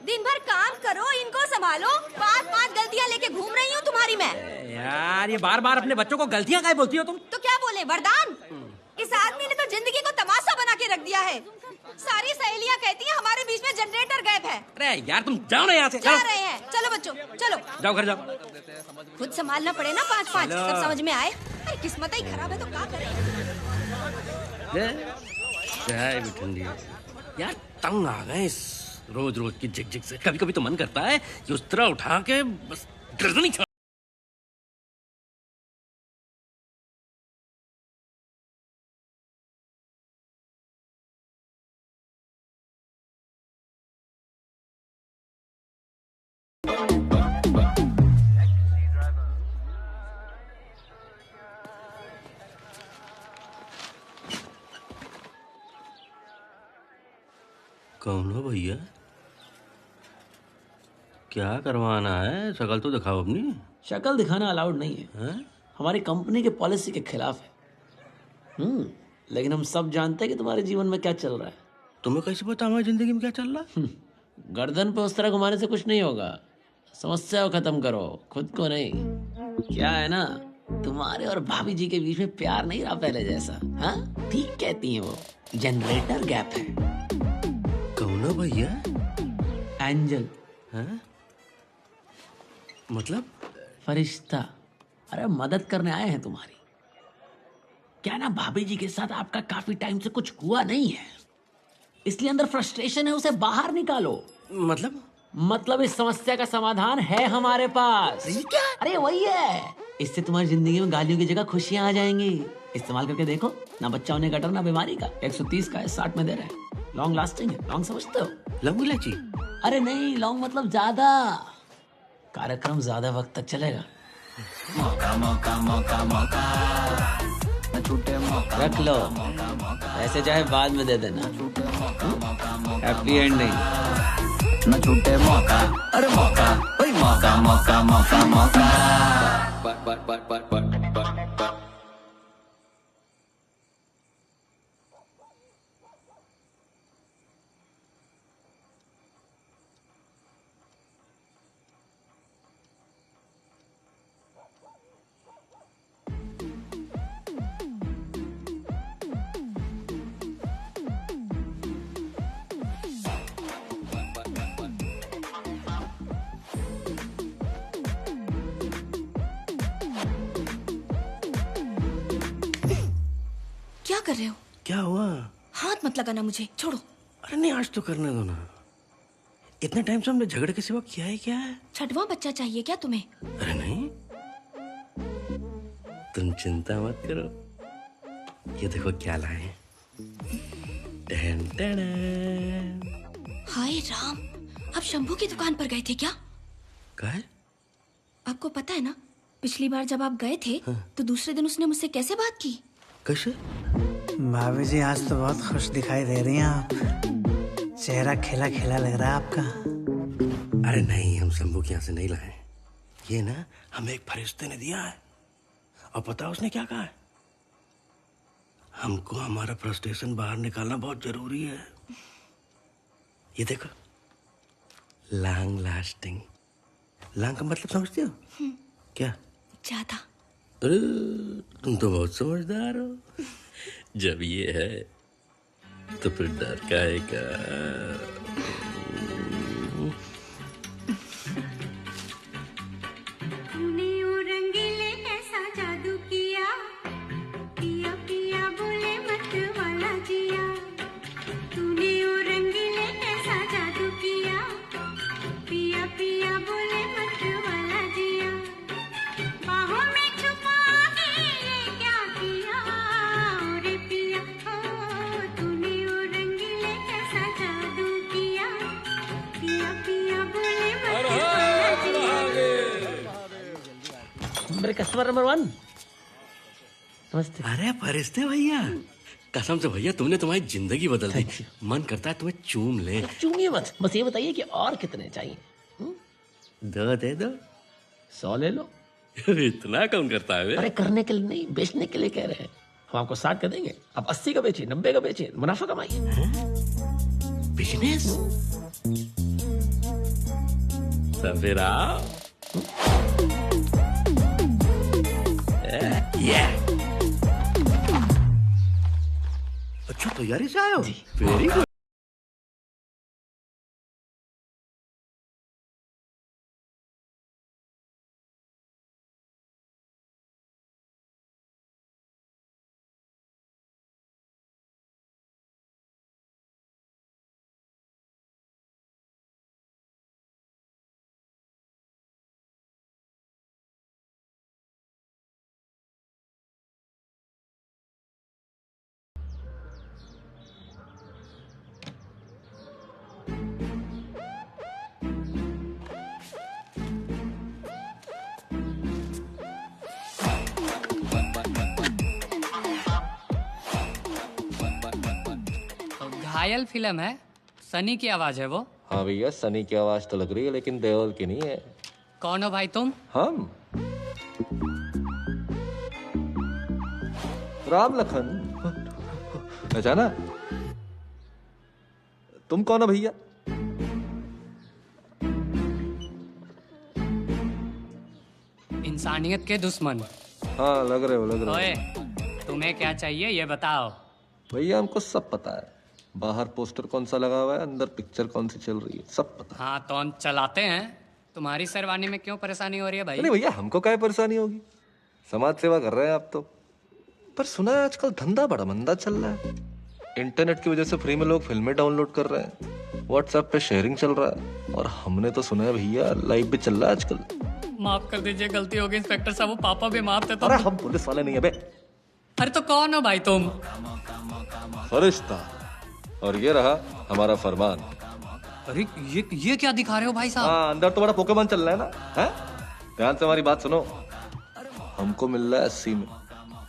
दिन भर काम करो, इनको संभालो, 5-5 गलतियां लेके घूम रही हूँ तुम्हारी मैं। यार ये बार बार अपने बच्चों को गलतियां काहे बोलती हो तुम? तो क्या बोले, वरदान? इस आदमी ने तो जिंदगी को तमाशा बना के रख दिया है। सारी सहेलियां कहती हैं हमारे बीच में जनरेटर गायब है। अरे यार तुम जाओ ना यहाँ से। जा रहे हैं, चलो बच्चों चलो। जाओ घर जाओ। खुद संभालना पड़े ना 5-5, सब समझ में आए। अरे किस्मत ही खराब है तो क्या करें। चाय भी ठंडी है। यार तंग आ गए इस रोज रोज की झिक झिक से। कभी कभी तो मन करता है कि उस तरह उठा के बस गर्दन ही छोड़। कौन हो भैया? क्या करवाना है? शक्ल तो दिखाओ अपनी। शक्ल दिखाना अलाउड नहीं है, हमारी कंपनी के पॉलिसी के खिलाफ है। लेकिन हम सब जानते हैं कि तुम्हारे जीवन में क्या चल रहा है। तुम्हें कैसे पता हमारी जिंदगी में क्या चल रहा है? गर्दन पे उस तरह घुमाने से कुछ नहीं होगा। समस्या को खत्म करो, खुद को नहीं। क्या है ना, तुम्हारे और भाभी जी के बीच में प्यार नहीं रहा पहले जैसा। हाँ ठीक कहती हैं वो, जनरेटर गैप है। कौन हो भैया? एंजल। हैं? मतलब? फरिश्ता। अरे मदद करने आए हैं तुम्हारी। क्या ना, भाभी जी के साथ आपका काफी टाइम से कुछ हुआ नहीं है, इसलिए अंदर फ्रस्ट्रेशन है, उसे बाहर निकालो। मतलब इस समस्या का समाधान है हमारे पास। क्या? अरे वही है, इससे तुम्हारी जिंदगी में गालियों की जगह खुशियां आ जाएंगी। इस्तेमाल करके देखो, ना बच्चा होने का डर, ना बीमारी का। 130 का है, 60 में दे रहे हैं। लॉन्ग लास्टिंग है। लॉन्ग समझते हो? लौंग इलायची? अरे नहीं, लॉन्ग मतलब ज्यादा। कार्यक्रम ज्यादा वक्त तक चलेगा। मौका मौका मौका मौका न छूटे मौका, रख लो, ऐसे चाहे बाद में दे देना। Happy ending. न छूटे मौका, अरे मौका, भाई मौका मौका मौका मौका। क्या कर रहे हो? क्या हुआ? हाथ मत लगाना मुझे, छोड़ो। अरे नहीं, आज तो करने दो ना। इतने टाइम से हमने झगड़े के सिवा किया है क्या है? छठवां बच्चा चाहिए क्या तुम्हें? अरे नहीं, तुम चिंता मत करो। ये देखो क्या लाए हैं। Ton ton. हाय राम, आप शंभू की दुकान पर गए थे क्या? क्या है? आपको पता है ना, पिछली बार जब आप गए थे तो दूसरे दिन उसने मुझसे कैसे बात की? कैसे? भाभी जी आज तो बहुत खुश दिखाई दे रही हैं आप। चेहरा खिला खिला लग रहा है आपका। अरे नहीं, हम शंभू के यहाँ से नहीं लाए। ये ना हमें एक फरिश्ते ने दिया है। और पता उसने क्या कहा है? हमको हमारा फ्रस्ट्रेशन बाहर निकालना बहुत जरूरी है। ये देखो, लॉन्ग लास्टिंग। लॉन्ग का मतलब समझते हो? क्या? ज्यादा। अरे तुम तो बहुत समझदार हो। जब ये है तो फिर डर काहे का? तूने वो रंगीले ऐसा जादू किया, पिया पिया बोले मत वाला जिया। तूने वो रंगीले ऐसा जादू किया, पिया पिया बोले मत वाला जिया। बाहों में छुपा के ये क्या किया रे पिया, ओ तूने वो रंगीले ऐसा जादू किया, पिया पिया बोले मत वाला जिया। मेरे कस्टमर नंबर 1। नमस्ते। अरे फरिश्ते भैया, कसम से भैया तुमने तुम्हारी जिंदगी बदल दी। मन करता है तुम्हें चूम ले। चूमिए मत, बस ये बताइए कि और कितने चाहिए? दो दे दो। 100 ले लो। इतना कौन करता है? अरे करने के लिए नहीं, बेचने के लिए कह रहे हैं। हम आपको 60 का देंगे, आप 80 का बेचिए, 90 का बेचिए, मुनाफा कमाइए। बिजनेस तो फिर आओ। अच्छा तैयारी से आए हो? Very good. घायल फिल्म है, सनी की आवाज है वो। हाँ भैया, सनी की आवाज तो लग रही है लेकिन देओल की नहीं है। कौन हो भाई तुम? हम राम लखन। पहचाना? तुम कौन हो भैया? इंसानियत के दुश्मन। हाँ लग रहे हो, लग रहे ओए, हो। तुम्हें क्या चाहिए ये बताओ। भैया हमको सब पता है, बाहर पोस्टर कौन सा लगा हुआ है, अंदर पिक्चर कौन सी चल रही है, सब पता। हाँ तो हम चलाते हैं। तुम्हारी शेरवानी में क्यों परेशानी हो रही है भाई? नहीं भैया, हमको क्या परेशानी होगी, समाज सेवा कर रहे हैं आप तो। पर सुना है आजकल धंधा बड़ा मंदा चल रहा है। इंटरनेट की वजह से फ्री में लोग फिल्में डाउनलोड कर रहे हैं, व्हाट्सएप पे शेयरिंग चल रहा है, और हमने तो सुना है भैया लाइव भी चल रहा है आजकल। माफ कर दीजिए, गलती हो गई इंस्पेक्टर साहब, वो पापा भी माफ थे तो। अरे हम पुलिस वाले नहीं है बे। अरे तो कौन हो भाई तुम? फरिश्ता। और ये रहा हमारा फरमान, अरे ये क्या दिखा रहे हो भाई साहब? हाँ, अंदर तो बड़ा पोकेमॉन चल रहा है ना, है? ध्यान से हमारी बात सुनो। हमको मिल रहा है 80 में,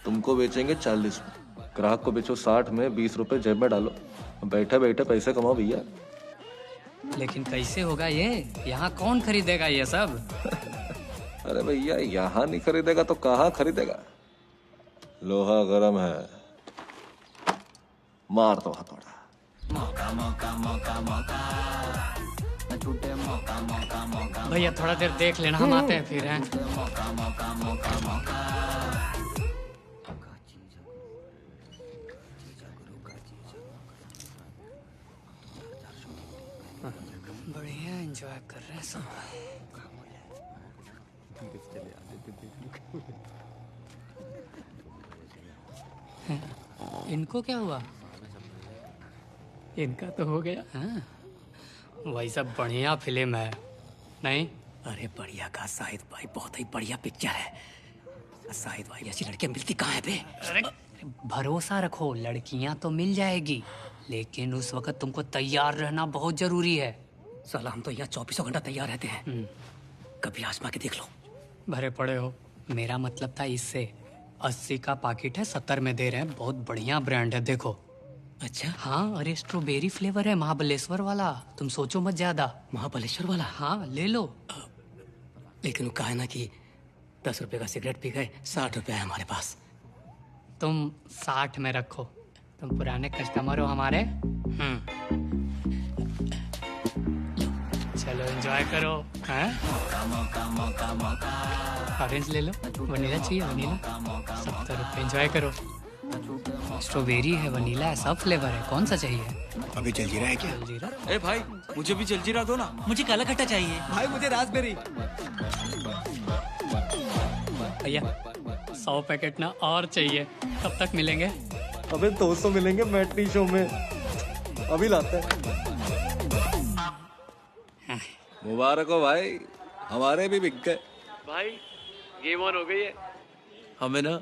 तुमको बेचेंगे 40 में। ग्राहक को बेचो 60 में, 20 रुपए जेब में डालो, बैठे बैठे पैसे कमाओ भैया। लेकिन कैसे होगा ये? यहाँ कौन खरीदेगा ये सब? अरे भैया, यहाँ नहीं खरीदेगा तो कहाँ खरीदेगा? लोहा गरम है, मार दो हथौड़ा। मौका मौका मौका मौका न छूटे मौका मौका मौका। भैया थोड़ा देर देख लेना, हम आते हैं फिर हैं। मौका मौका मौका मौका। बढ़िया एंजॉय कर रहे हैं सब। इनको क्या हुआ? इनका तो हो गया। हाँ? वही सब बढ़िया फिल्म है नहीं? अरे बढ़िया का शाहिद भाई, बहुत ही बढ़िया पिक्चर है। शाहिद भाई ऐसी लड़कियां मिलती कहाँ है बे? अरे भरोसा रखो, लड़कियां तो मिल जाएगी, लेकिन उस वक्त तुमको तैयार रहना बहुत जरूरी है। साला हम तो यहाँ 24 घंटा तैयार रहते हैं, कभी आजमा के देख लो। भरे पड़े हो। मेरा मतलब था इससे 80 का पैकेट है, 70 में दे रहे हैं। बहुत बढ़िया ब्रांड है, देखो। अच्छा? हाँ, अरे स्ट्रॉबेरी फ्लेवर है, महाबलेश्वर वाला। तुम सोचो मत ज्यादा। महाबलेश्वर वाला? हाँ, ले लो। लेकिन कहा है ना कि 10 रुपए का सिगरेट पी गए, 60 रुपए है हमारे पास। तुम 60 में रखो, तुम पुराने कस्टमर हो हमारे। चलो एंजॉय करो। हैं? ऑरेंज ले लो, वनीला चाहिए? वनीला 70 रुपए। एंजॉय करो। स्ट्रॉबेरी है, वनीला है, सब फ्लेवर है। कौन सा चाहिए? अभी जलजीरा है क्या? जलजीरा? ए भाई, मुझे भी जलजीरा दो ना। मुझे काला खट्टा चाहिए। भाई मुझे रास्पबेरी। भैया 100 पैकेट ना और चाहिए। कब तक मिलेंगे? अबे 200 मिलेंगे मैटनी शो में, अभी लाते हैं। मुबारक हो भाई, हमारे भी बिक गए। भाई गेम ऑन हो गई है। हमें ना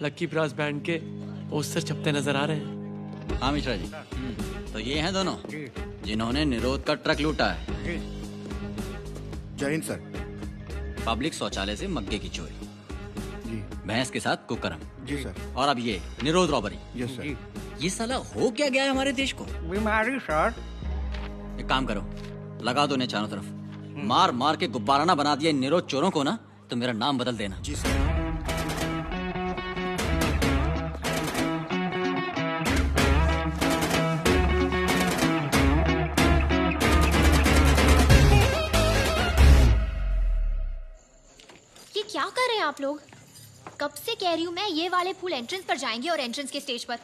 लक्की ब्रास बैंड के पोस्टर छपते नजर आ रहे हैं। हाँ मिश्रा जी, तो ये हैं दोनों जिन्होंने निरोध का ट्रक लूटा है। जय हिंद सर। पब्लिक शौचालय से मग्गे की चोरी, भैंस के साथ कुकर्म। जी सर। और अब ये निरोध रॉबरी। Yes sir. ये साला हो क्या गया है हमारे देश को? बीमारी सर। एक काम करो, लगा दो इन्हें चारों तरफ, मार मार के गुब्बाराना बना दिया इन निरोध चोरों को ना, तो मेरा नाम बदल देना। जी सर। ये क्या कर रहे हैं आप लोग? कब से कह रही हूँ मैं, ये वाले फूल एंट्रेंस पर जाएंगे और एंट्रेंस के स्टेज पर।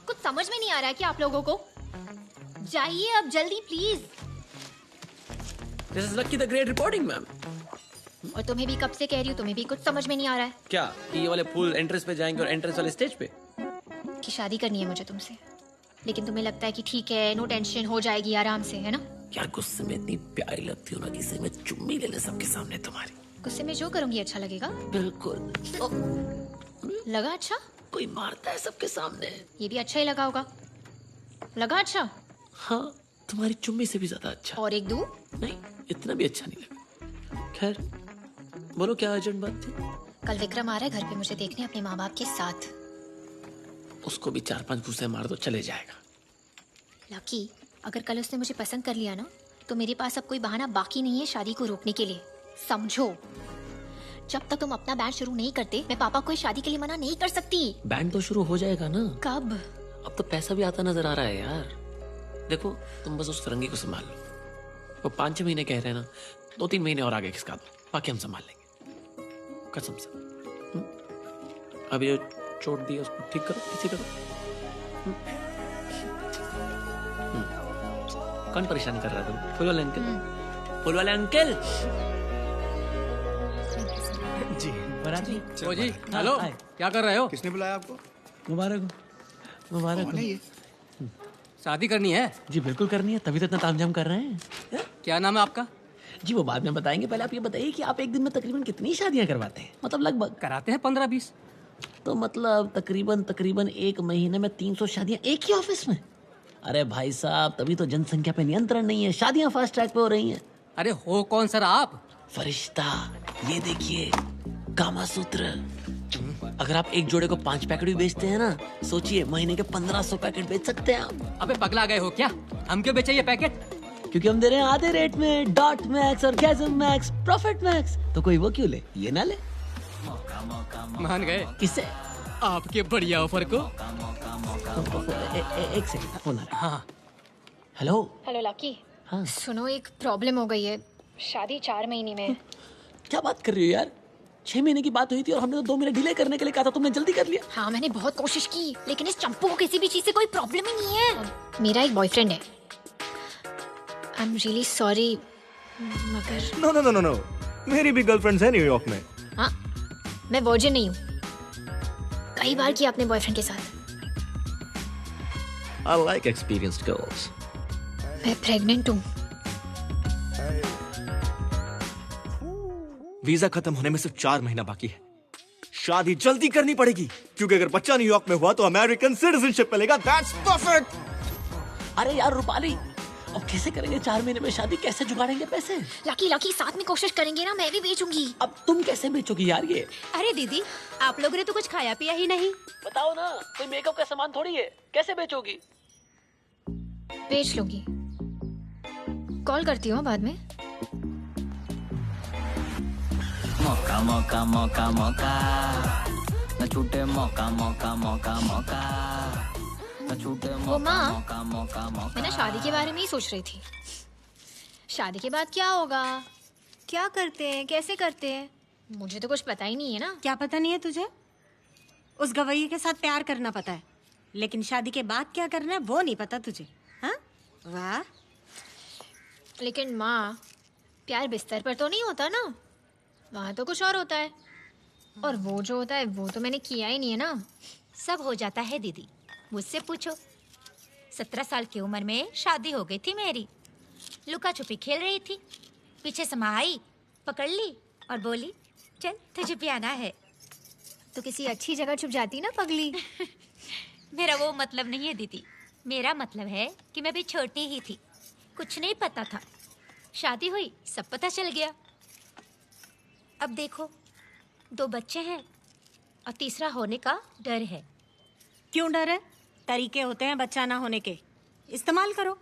कुछ समझ में नहीं आ रहा है क्या आप लोगों को? जाइए अब जल्दी please. This is lucky the great reporting ma'am. और तुम्हें भी कब से कह रही हूँ, तुम्हें भी कुछ समझ में नहीं आ रहा है क्या कि ये वाले फूल एंट्रेंस पे जाएंगे और एंट्रेंस वाले स्टेज पे? कि शादी करनी है मुझे तुमसे, लेकिन तुम्हें लगता है कि ठीक है, नो टेंशन, हो जाएगी आराम से, है ना? यार गुस्से में इतनी प्यारी लगती हो ना, किसी में चुम्मी ले ले सबके सामने तुम्हारी। गुस्से में जो करूंगी अच्छा लगेगा? बिल्कुल। लगा अच्छा? कोई मारता है सबके सामने। ये भी अच्छा ही लगा होगा। लगा अच्छा? हाँ, तुम्हारी चुम्मी से भी ज्यादा अच्छा। और एक दूं? नहीं, इतना भी अच्छा नहीं लगा। खैर बोलो, क्या अर्जेंट बात थी? कल विक्रम आ रहा है घर पे मुझे देखने अपने माँ बाप के साथ। उसको भी 4-5 घूंसे मार दो, चले जाएगा। लकी, अगर कल उसने मुझे पसंद कर लिया ना, तो मेरे पास अब कोई बहाना बाकी नहीं है शादी को रोकने के लिए, समझो? जब तक तुम अपना बैंड शुरू नहीं करते, मैं पापा को इस शादी के लिए मना नहीं कर सकती। बैंड तो शुरू हो जाएगा ना। कब? अब तो पैसा भी आता नजर आ रहा है यार। देखो, तुम बस उस फिरंगी को संभाल लो। वो 5-6 महीने कह रहे हैं ना, 2-3 महीने और आगे खिसका दो, बाकी हम संभाल लेंगे, कसम से। अब ये चोट दी उसको ठीक करो, किसी करो। कौन परेशान कर रहा है तुम? फूल वाले अंकल? फूल वाले अंकल जी बराती। ओ जी, हेलो, क्या कर रहे हो? किसने बुलाया आपको? मुबारक हो। मुबारक हो। शादी करनी है? जी बिल्कुल करनी है, तभी तो इतना तामझाम कर रहे हैं। क्या नाम है आपका? जी वो बाद में बताएंगे, पहले आप ये बताइए कि आप एक दिन में तकरीबन कितनी शादियां करवाते हैं? मतलब लगभग। कराते हैं 15-20। तो मतलब तकरीबन 1 महीने में 300 शादियां एक ही ऑफिस में? अरे भाई साहब, तभी तो जनसंख्या पे नियंत्रण नहीं है, शादियां फास्ट ट्रैक पे हो रही हैं। अरे हो कौन सर आप? फरिश्ता, ये देखिए कामा सूत्र। अगर आप एक जोड़े को 5 पैकेट भी बेचते हैं ना, सोचिए महीने के 1500 पैकेट बेच सकते हैं आप। अबे पगला गए हो क्या? हम क्यों बेचे ये पैकेट? क्योंकि हम दे रहे हैं आधे रेट में, डॉट मैक्स और गैज़म मैक्स, प्रॉफिट मैक्स। तो कोई वो क्यों ले, ये ना ले। मान गए? किससे? आपके बढ़िया ऑफर को। एक सेकंड, फोन आ रहा है। हाँ हेलो। Hello lucky. हाँ। सुनो, एक प्रॉब्लम हो गई है। शादी 4 महीने में है। क्या बात कर रही हो यार? 6 महीने की बात हुई थी और हमने तो 2 महीने डिले करने के लिए कहा था, तुमने जल्दी कर लिया। हाँ, मैंने बहुत कोशिश की, लेकिन इस चंपू को किसी भी चीज से कोई प्रॉब्लम ही नहीं है। मेरा एक बॉयफ्रेंड है। आई एम रियली सॉरी, मगर no no no no no, मेरी भी गर्लफ्रेंड्स है न्यूयॉर्क में। हाँ, मैं वर्जिन नहीं हूँ। कई बार किया अपने बॉयफ्रेंड के साथ। I like experienced girls. मैं प्रेग्नेंट हूँ। वीजा खत्म होने में सिर्फ 4 महीना बाकी है। शादी जल्दी करनी पड़ेगी, क्योंकि अगर बच्चा न्यूयॉर्क में हुआ तो अमेरिकन सिटीजनशिप मिलेगा। That's perfect. अरे यार रूपाली, अब कैसे करेंगे 4 महीने में शादी? कैसे जुगाड़ेंगे पैसे? लकी साथ में कोशिश करेंगे ना, मैं भी बेचूंगी। अब तुम कैसे बेचोगी यार ये? अरे दीदी, आप लोगों ने तो कुछ खाया पिया ही नहीं। बताओ ना, कोई मेकअप का सामान थोड़ी है, कैसे बेचोगी? बेच लूंगी। कॉल करती हूँ बाद में। मौका मौका मौका मौका न छूटे, मौका मौका मौका मौका न छूटे, वो माँ, मौका मौका मौका। मैं ना शादी के बारे में ही सोच रही थी। शादी के बाद क्या होगा, क्या करते हैं, कैसे करते हैं, मुझे तो कुछ पता ही नहीं है ना। क्या पता नहीं है तुझे? उस गवैये के साथ प्यार करना पता है, लेकिन शादी के बाद क्या करना है वो नहीं पता तुझे। हाँ वाह। लेकिन माँ, प्यार बिस्तर पर तो नहीं होता ना, वहाँ तो कुछ और होता है। और वो जो होता है वो तो मैंने किया ही नहीं है ना। सब हो जाता है दीदी, मुझसे पूछो। 17 साल की उम्र में शादी हो गई थी मेरी। लुका छुपी खेल रही थी, पीछे से माँ आई, पकड़ ली और बोली चल तुझे पियाना है। तो किसी अच्छी जगह छुप जाती ना पगली। मेरा वो मतलब नहीं है दीदी, मेरा मतलब है कि मैं भी छोटी ही थी, कुछ नहीं पता था। शादी हुई, सब पता चल गया। अब देखो, 2 बच्चे हैं और तीसरा होने का डर है। क्यों डर है? तरीके होते हैं बच्चा ना होने के, इस्तेमाल करो।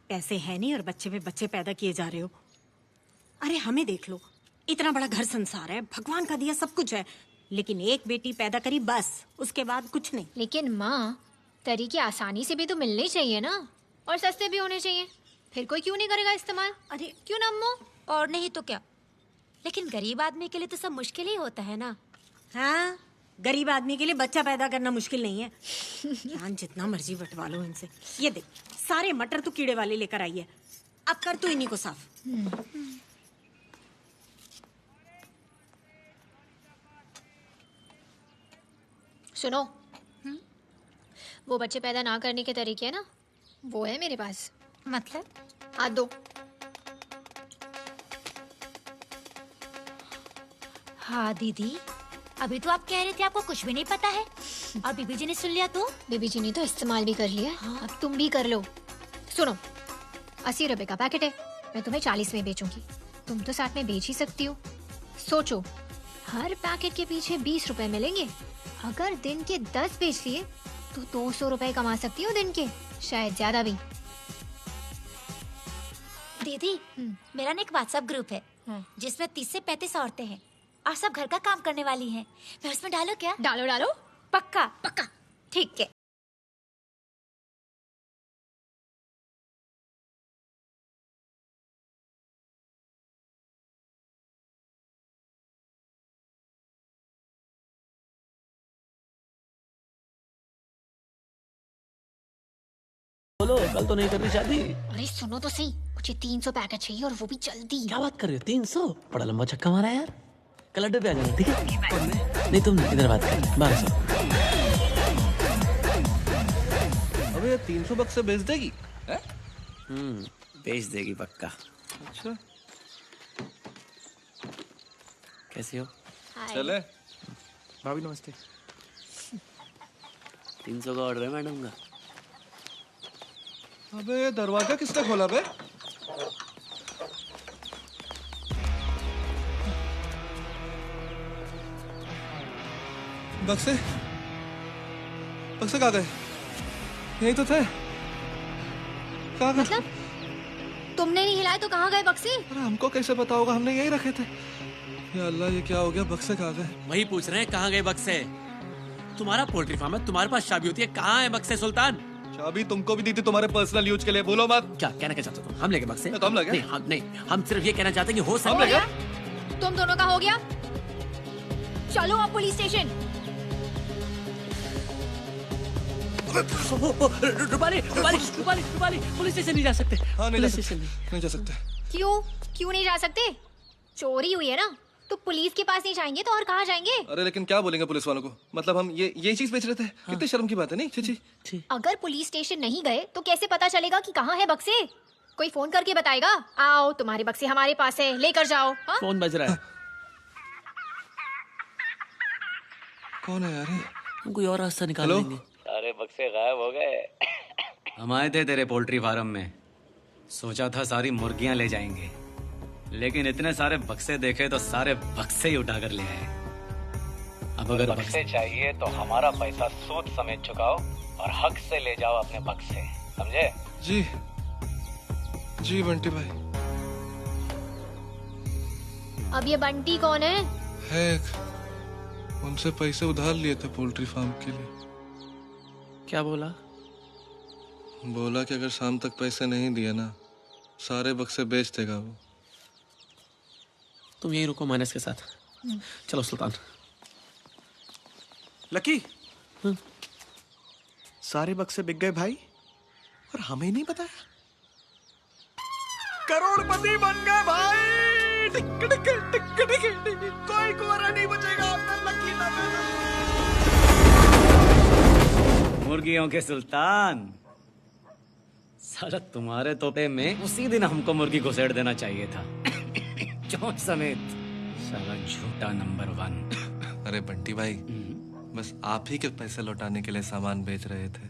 पैसे है नहीं और बच्चे पे बच्चे पैदा किए जा रहे हो। अरे हमें देख लो, इतना बड़ा घर संसार है, भगवान का दिया सब कुछ है, लेकिन एक बेटी पैदा करी बस, उसके बाद कुछ नहीं। लेकिन माँ, तरीके आसानी से भी तो मिलने चाहिए ना, और सस्ते भी होने चाहिए। फिर कोई क्यों नहीं करेगा इस्तेमाल? अरे क्यों ना अम्मू, और नहीं तो क्या। लेकिन गरीब आदमी के लिए तो सब मुश्किल ही होता है ना। हाँ, गरीब आदमी के लिए बच्चा पैदा करना मुश्किल नहीं है। ज्ञान जितना मर्जी बंटवा लो इनसे। ये देख, सारे मटर तो कीड़े वाले लेकर आई है, अब कर तू इन्हीं को साफ। सुनो, वो बच्चे पैदा ना करने के तरीके है ना, वो है मेरे पास। मतलब? हाथ दो। हाँ दीदी, अभी तो आप कह रहे थे आपको कुछ भी नहीं पता है, और बीबी जी ने सुन लिया तो? बीबी जी ने तो इस्तेमाल भी कर लिया। हाँ। अब तुम भी कर लो। सुनो, 80 रुपए का पैकेट है, मैं तुम्हें 40 में बेचूंगी। तुम तो साथ में बेच ही सकती हो। सोचो, हर पैकेट के पीछे 20 रुपए मिलेंगे। अगर दिन के 10 बेच लिए तो 200 रुपए कमा सकती हो दिन के, शायद ज्यादा भी। दीदी, मेरा ना एक व्हाट्सएप ग्रुप है जिसमें 30 से 35 औरतें हैं और सब घर का काम करने वाली हैं। मैं उसमें डालो क्या? डालो डालो, पक्का पक्का। ठीक है। बोलो, कल तो नहीं कर रही शादी? अरे सुनो तो सही, मुझे 300 पैकेट चाहिए और वो भी जल्दी। क्या बात कर रहे हो? 300? बड़ा लंबा चक्का मारा यार। कल अड्डे पे आ जाना, ठीक है? नहीं तुम इधर बात कर। 1200। अबे ये 300 बक्स से बेच देगी? बेच देगी पक्का। अच्छा, कैसी हो? चले। भाभी नमस्ते। 300 का ऑर्डर है मैडम का। अबे दरवाजा किसने खोला बे? बक्से बक्से कहाँ गए? यही तो थे। कहाँ गए? मतलब तुमने नहीं हिलाए तो कहाँ गए बक्से? अरे हमको कैसे पता होगा, हमने यही रखे थे। या अल्लाह, ये क्या हो गया? बक्से कहाँ गए? वही पूछ रहे हैं, कहाँ गए बक्से? तुम्हारा पोल्ट्री फार्म है, तुम्हारे पास चाबी होती है, कहाँ है बक्से सुल्तान? चाबी तुमको भी दी थी तुम्हारे पर्सनल यूज के लिए, बोलो मत। क्या कहना क्या चाहते हो? हम लेके बक्से? तो हम लगे? नहीं, हम सिर्फ ये कहना चाहते हैं कि हो सकता है। तुम दोनों का हो गया? चलो आप police station. Rupali, police station नहीं जा सकते। हाँ, नहीं जा सकते। क्यों नहीं जा सकते? चोरी हुई है ना, तो पुलिस के पास नहीं जाएंगे तो और कहाँ जाएंगे? अरे लेकिन क्या बोलेंगे पुलिस वालों को? मतलब हम ये चीज बेच रहे थे। कितनी शर्म की बात है। नहीं छी। अगर पुलिस स्टेशन नहीं गए तो कैसे पता चलेगा कि कहाँ है बक्से? कोई फोन करके बताएगा, आओ तुम्हारे बक्से हमारे पास है, लेकर जाओ। हाँ? फोन बज रहा है। कौन है यार? हम कोई और रास्ता निकाल लेंगे। सारे बक्से गायब हो गए। हम आए थे तेरे पोल्ट्री फार्म में, सोचा था सारी मुर्गियां ले जाएंगे, लेकिन इतने सारे बक्से देखे तो सारे बक्से ही उठा कर ले आए। अब अगर बक्से चाहिए तो हमारा पैसा सूद समेत चुकाओ और हक से ले जाओ अपने बक्से, समझे? जी बंटी भाई। अब ये बंटी कौन है? उनसे पैसे उधार लिए थे पोल्ट्री फार्म के लिए। क्या बोला? बोला कि अगर शाम तक पैसे नहीं दिए ना, सारे बक्से बेच देगा वो। तुम यही रुको मानस के साथ। चलो सुल्तान। लकी, सारे बक्से बिक गए भाई, और हमें नहीं बताया। करोड़पति बन गए भाई। टिक टिक टिक टिक टिक। कोई कोरा नहीं बचेगा अपना लकी ना। मुर्गियों के सुल्तान, साला तुम्हारे तोते में उसी दिन हमको मुर्गी घुसेड़ देना चाहिए था। चोट समेत। साला झूठा नंबर 1। अरे बंटी भाई, बस आप ही के पैसे लौटाने के लिए सामान बेच रहे थे।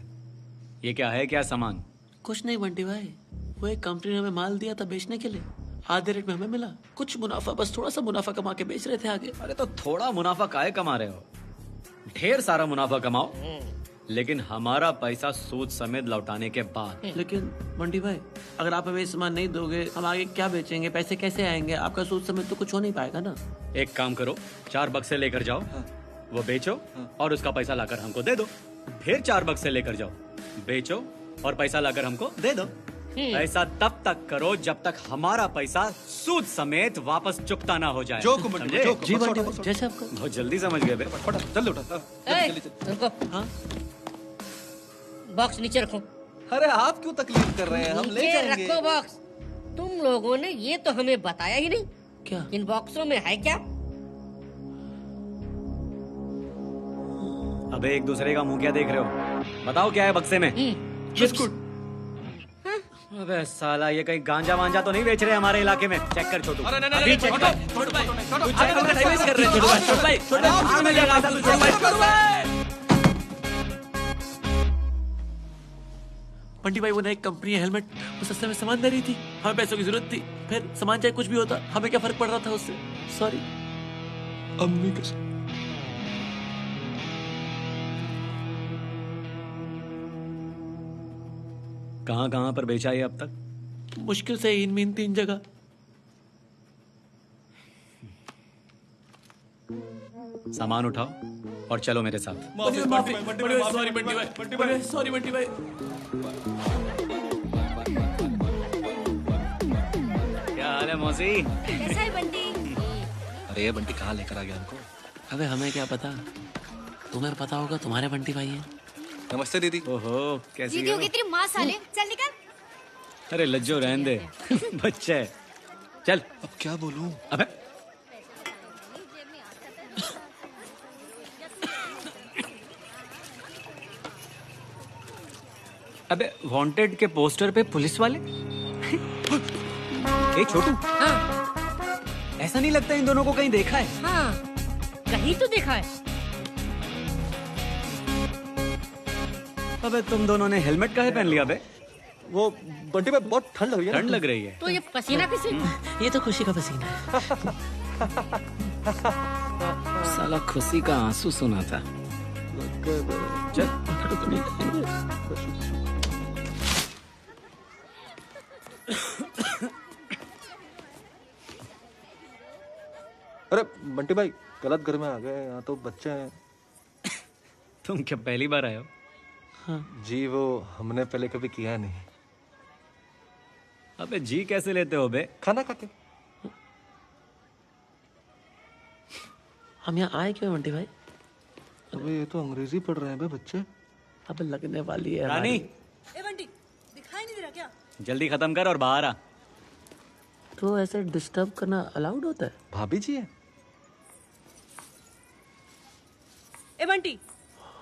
ये क्या है? क्या सामान? कुछ नहीं बंटी भाई, वो एक कंपनी ने हमें माल दिया था बेचने के लिए, आधे रेट में हमें मिला। कुछ मुनाफा, बस थोड़ा सा मुनाफा कमा के बेच रहे थे आगे। अरे तो थोड़ा मुनाफा काहे कमा रहे हो? ढेर सारा मुनाफा कमाओ, लेकिन हमारा पैसा सूद समेत लौटाने के बाद। लेकिन बंटी भाई, अगर आप हमें सामान नहीं दोगे, हम आगे क्या बेचेंगे? पैसे कैसे आएंगे? आपका सूद समेत तो कुछ हो नहीं पाएगा ना। एक काम करो, 4 बक्से लेकर जाओ, वो बेचो और उसका पैसा लाकर हमको दे दो। फिर 4 बक्से लेकर जाओ, बेचो और पैसा लाकर हमको दे दो। ऐसा तब तक करो जब तक हमारा पैसा सूद समेत वापस चुकता ना हो जाए। जी बंटी, जैसे आपका। बहुत जल्दी समझ गए बे। जल्दी उठा। रुको, बॉक्स नीचे रखो। अरे आप क्यों तकलीफ कर रहे हैं? हम ले जाएंगे। रखो बॉक्स। तुम लोगों ने ये तो हमें बताया ही नहीं। क्या इन बॉक्सों में है क्या? अबे एक दूसरे का मुंह क्या देख रहे हो? बताओ क्या है बक्से में? बिस्कुट। अबे साला, ये कहीं गांजा वांजा तो नहीं बेच रहे हमारे इलाके में? चेक कर छोटू। अरे नहीं, अभी चेक कर। छोटू भाई, कर रहे छोटू भाई। बंटी भाई, वो ना एक कंपनी है हेलमेट, वो सस्ते में सामान दे रही थी, हमें पैसों की जरूरत थी। फिर सामान चाहे कुछ भी होता, हमें क्या फर्क पड़ रहा था उससे? सॉरी। अम्मी कसम। कहाँ पर बेचा है अब तक? मुश्किल से इन 3 जगह। सामान उठाओ और चलो मेरे साथ। सॉरी बंटी भाई, सॉरी बंटी भाई। क्या हाल है मौसी? कैसा है बंटी? अरे ये बंटी कहाँ लेकर आ गया हमको? अबे हमें क्या पता, तुम्हें पता होगा, तुम्हारे बंटी भाई हैं। नमस्ते दीदी। ओहो, कैसी दीदी हो? होगी तेरी माँ साले। चल निकल। अरे लज्जो रहने दे। बच्चा है, चल। अब क्या बोलूं? अबे अबे वांटेड के पोस्टर पे पुलिस वाले। ए छोटू, ऐसा नहीं लगता इन दोनों को कहीं देखा है? हाँ, कहीं तो देखा है। अबे तुम दोनों ने हेलमेट काहे पहन लिया बे? वो बंटी भाई बहुत ठंड लग रही है। ठंड लग रही है। तो ये पसीना किसी ये तो खुशी का पसीना है। साला खुशी का आंसू सुना था। चल अरे बंटी भाई गलत घर में आ गए, यहाँ तो बच्चे हैं। तुम क्या पहली बार आए हो? हाँ। जी वो हमने पहले कभी किया नहीं। अबे जी कैसे लेते हो बे? खाना खा के। हम यहाँ आए क्यों बंटी भाई? अबे ये तो अंग्रेजी पढ़ रहे हैं बे बच्चे। अब लगने वाली है रानी, ए बंटी, दिखाई नहीं दे रहा क्या? जल्दी खत्म कर और बाहर आ। तो ऐसे डिस्टर्ब करना अलाउड होता है? भाभी जी है। ए बंटी,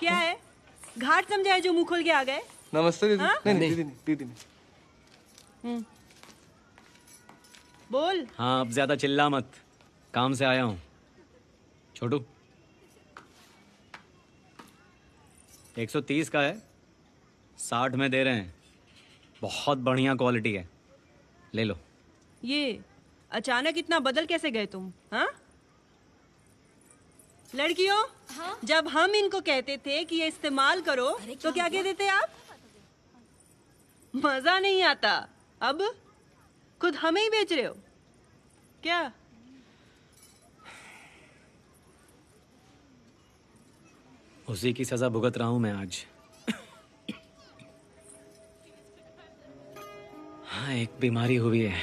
क्या है? घाट समझा है जो मुंह खोल के आ गए? नमस्ते दीदी। हाँ? नहीं दीदी नहीं, दीदी नहीं। बोल। हाँ अब ज्यादा चिल्ला मत, काम से आया हूँ। छोटू 130 का है, 60 में दे रहे हैं। बहुत बढ़िया क्वालिटी है, ले लो। ये अचानक इतना बदल कैसे गए तुम? हाँ लड़कियों, हाँ? जब हम इनको कहते थे कि ये इस्तेमाल करो तो क्या कहते थे आप? मजा नहीं आता। अब खुद हमें ही बेच रहे हो क्या? उसी की सजा भुगत रहा हूं मैं आज। हाँ एक बीमारी हुई है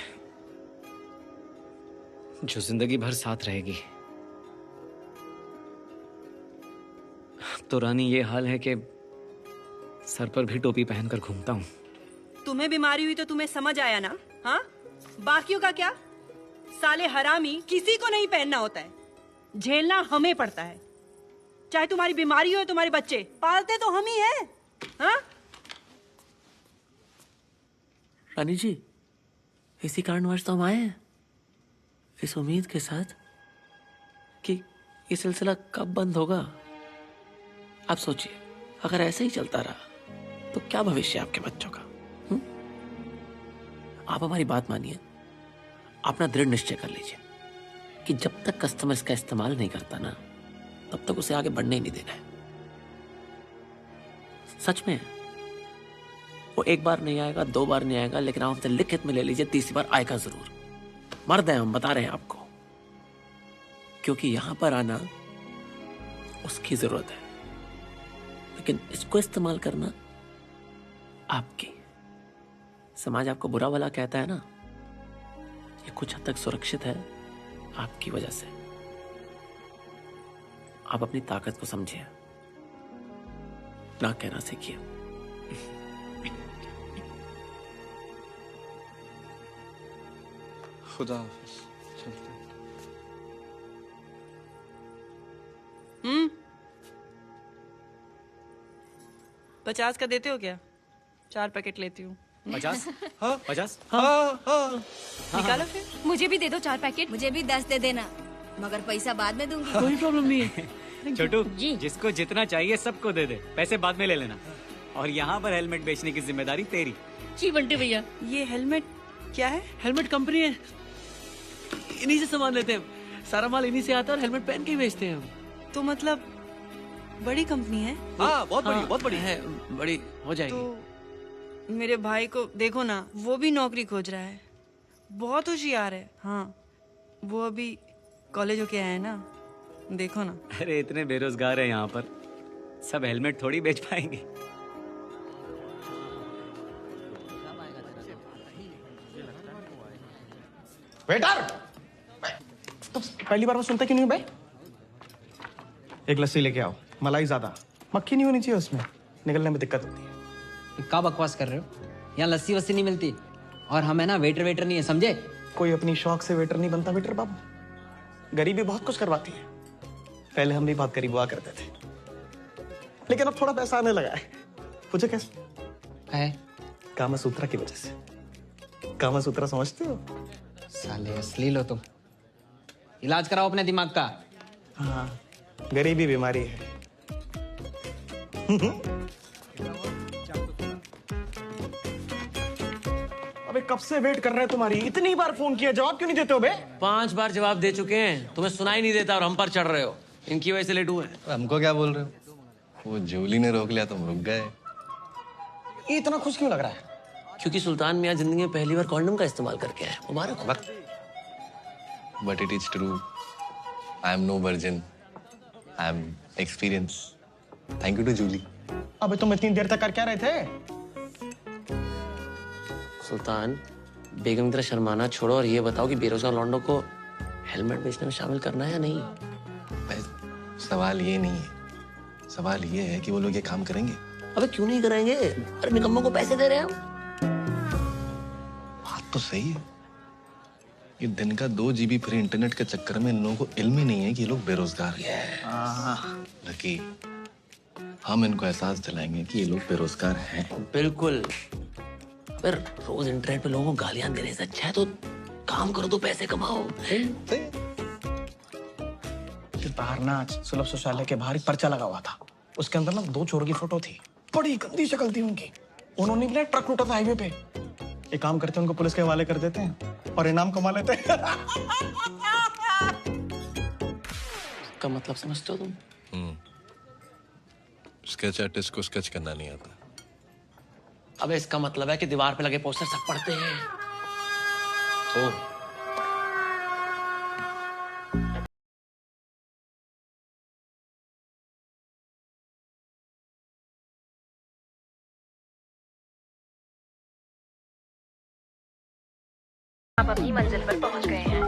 जो जिंदगी भर साथ रहेगी। तो रानी ये हाल है कि सर पर भी टोपी पहनकर घूमता हूँ। तुम्हें बीमारी हुई तो तुम्हें समझ आया ना? हाँ बाकियों का क्या? साले हरामी, किसी को नहीं पहनना होता है, झेलना हमें पड़ता है। चाहे तुम्हारी बीमारी हो तुम्हारे बच्चे, पालते तो हम ही हैं। हाँ रानी जी, इसी कारणवश तो हम आए हैं, इस उम्मीद के साथ कि ये सिलसिला कब बंद होगा। आप सोचिए, अगर ऐसे ही चलता रहा तो क्या भविष्य आपके बच्चों का? आप हमारी बात मानिए, अपना दृढ़ निश्चय कर लीजिए कि जब तक कस्टमर इसका इस्तेमाल नहीं करता ना, तब तक उसे आगे बढ़ने ही नहीं देना है। सच में, वो एक बार नहीं आएगा, 2 बार नहीं आएगा, लेकिन आप हमसे लिखित में ले लीजिए, 30 बार आएगा जरूर। मर्द हैं हम, बता रहे हैं आपको, क्योंकि यहां पर आना उसकी जरूरत है, लेकिन इसको इस्तेमाल करना आपकी। समाज आपको बुरा भला कहता है ना, ये कुछ हद तक सुरक्षित है आपकी वजह से। आप अपनी ताकत को समझिए, ना कहना सीखिए। खुदा हाफिज, चलते। 50 का देते हो क्या? 4 पैकेट लेती हूँ। 50? हाँ 50? हाँ हाँ निकालो फिर। मुझे भी दे दो 4 पैकेट। मुझे भी 10 दे देना, मगर पैसा बाद में दूंगी। कोई प्रॉब्लम नहीं है। छोटू जिसको जितना चाहिए सबको दे दे, पैसे बाद में ले लेना। और यहाँ पर हेलमेट बेचने की जिम्मेदारी तेरी। जी बंटी भैया। ये हेलमेट क्या है? हेलमेट कंपनी है, इन्हीं से सामान लेते हैं, सारा माल इन्हीं से आता है और हेलमेट पहन के ही बेचते हैं हम। तो मतलब बड़ी कंपनी है? हाँ बहुत बड़ी, बहुत बड़ी है, बड़ी हो जाएगी। तो मेरे भाई को देखो ना, वो भी नौकरी खोज रहा है, बहुत होशियार है। हाँ वो अभी कॉलेज होके आया है ना, देखो ना। अरे इतने बेरोजगार है यहाँ पर, सब हेलमेट थोड़ी बेच पाएंगे। वेटर, तो पहली बार में सुनता क्यों नहीं भाई? एक लस्सी लेके आओ, मलाई ज्यादा, मक्खी नहीं होनी चाहिए उसमें, निकलने में दिक्कत होती है। क्या बकवास कर रहे हो? यहाँ लस्सी वस्सी नहीं मिलती, और हम है ना वेटर नहीं है, समझे? कोई अपनी शौक से वेटर नहीं बनता वेटर बाबू, गरीबी बहुत कुछ करवाती है। पहले हम भी बहुत गरीब हुआ करते थे, लेकिन अब थोड़ा पैसा आने लगा है। पूछो कैसे? है कामासूत्रा की वजह से। कामासूत्रा समझते हो? साले असली लो तुम। इलाज कराओ अपने दिमाग का। हाँ गरीबी बीमारी है। अबे कब से वेट कर रहे हैं तुम्हारी, इतनी बार फोन किया, जवाब क्यों नहीं देते हो बे? 5 बार जवाब दे चुके हैं, तुम्हें सुनाई नहीं देता और हम पर चढ़ रहे हो। इनकी वजह से लेट हुए। हमको क्या बोल रहे हो? वो जूली ने रोक लिया, तुम रुक गए। ये इतना खुश क्यों लग रहा है? क्योंकि सुल्तान मियाँ जिंदगी में पहली बार कॉन्डम का इस्तेमाल करके आए। मुबारक हो। But it is true, I am no virgin, I am experience. Thank you to Julie. अबे तुम इतनी देर तक कर क्या रहे थे? सुल्तान, बेगम की तरह शर्माना छोड़ो और ये बताओ कि बेरोजगार लौंडों को हेलमेट बेचने में शामिल करना है या नहीं? सवाल ये नहीं है, सवाल ये है कि वो लोग ये काम करेंगे। अबे क्यों नहीं कराएंगे? अरे निकम्मों को पैसे दे रहे हैं हम। बात तो सही है। ये दिन का 2 GB फ्री इंटरनेट के चक्कर में इन लोगों को इल्म ही नहीं है कि ये लोग बेरोजगार हैं। लकी, हम इनको एहसास दिलाएंगे कि ये लोग बेरोजगार हैं। बिल्कुल। पर रोज इंटरनेट पे लोगों को गालियां देने से अच्छा है तो काम करो, तो पैसे कमाओ। बाहर ना सुलभ शौचालय के बाहर एक पर्चा लगा हुआ था, उसके अंदर ना 2 चोरों की फोटो थी। बड़ी गंदी शक्ल थी उनकी। उन्होंने भी ट्रक लूटा था हाईवे पे। एक काम करते हैं, उनको पुलिस के हवाले कर देते हैं और इनाम कमा लेते हैं। का मतलब समझते हो तुम? स्केच आर्टिस्ट को स्केच करना नहीं आता। अबे इसका मतलब है कि दीवार पे लगे पोस्टर सब पढ़ते हैं। ओ आप अपनी मंजिल पर पहुंच गए हैं।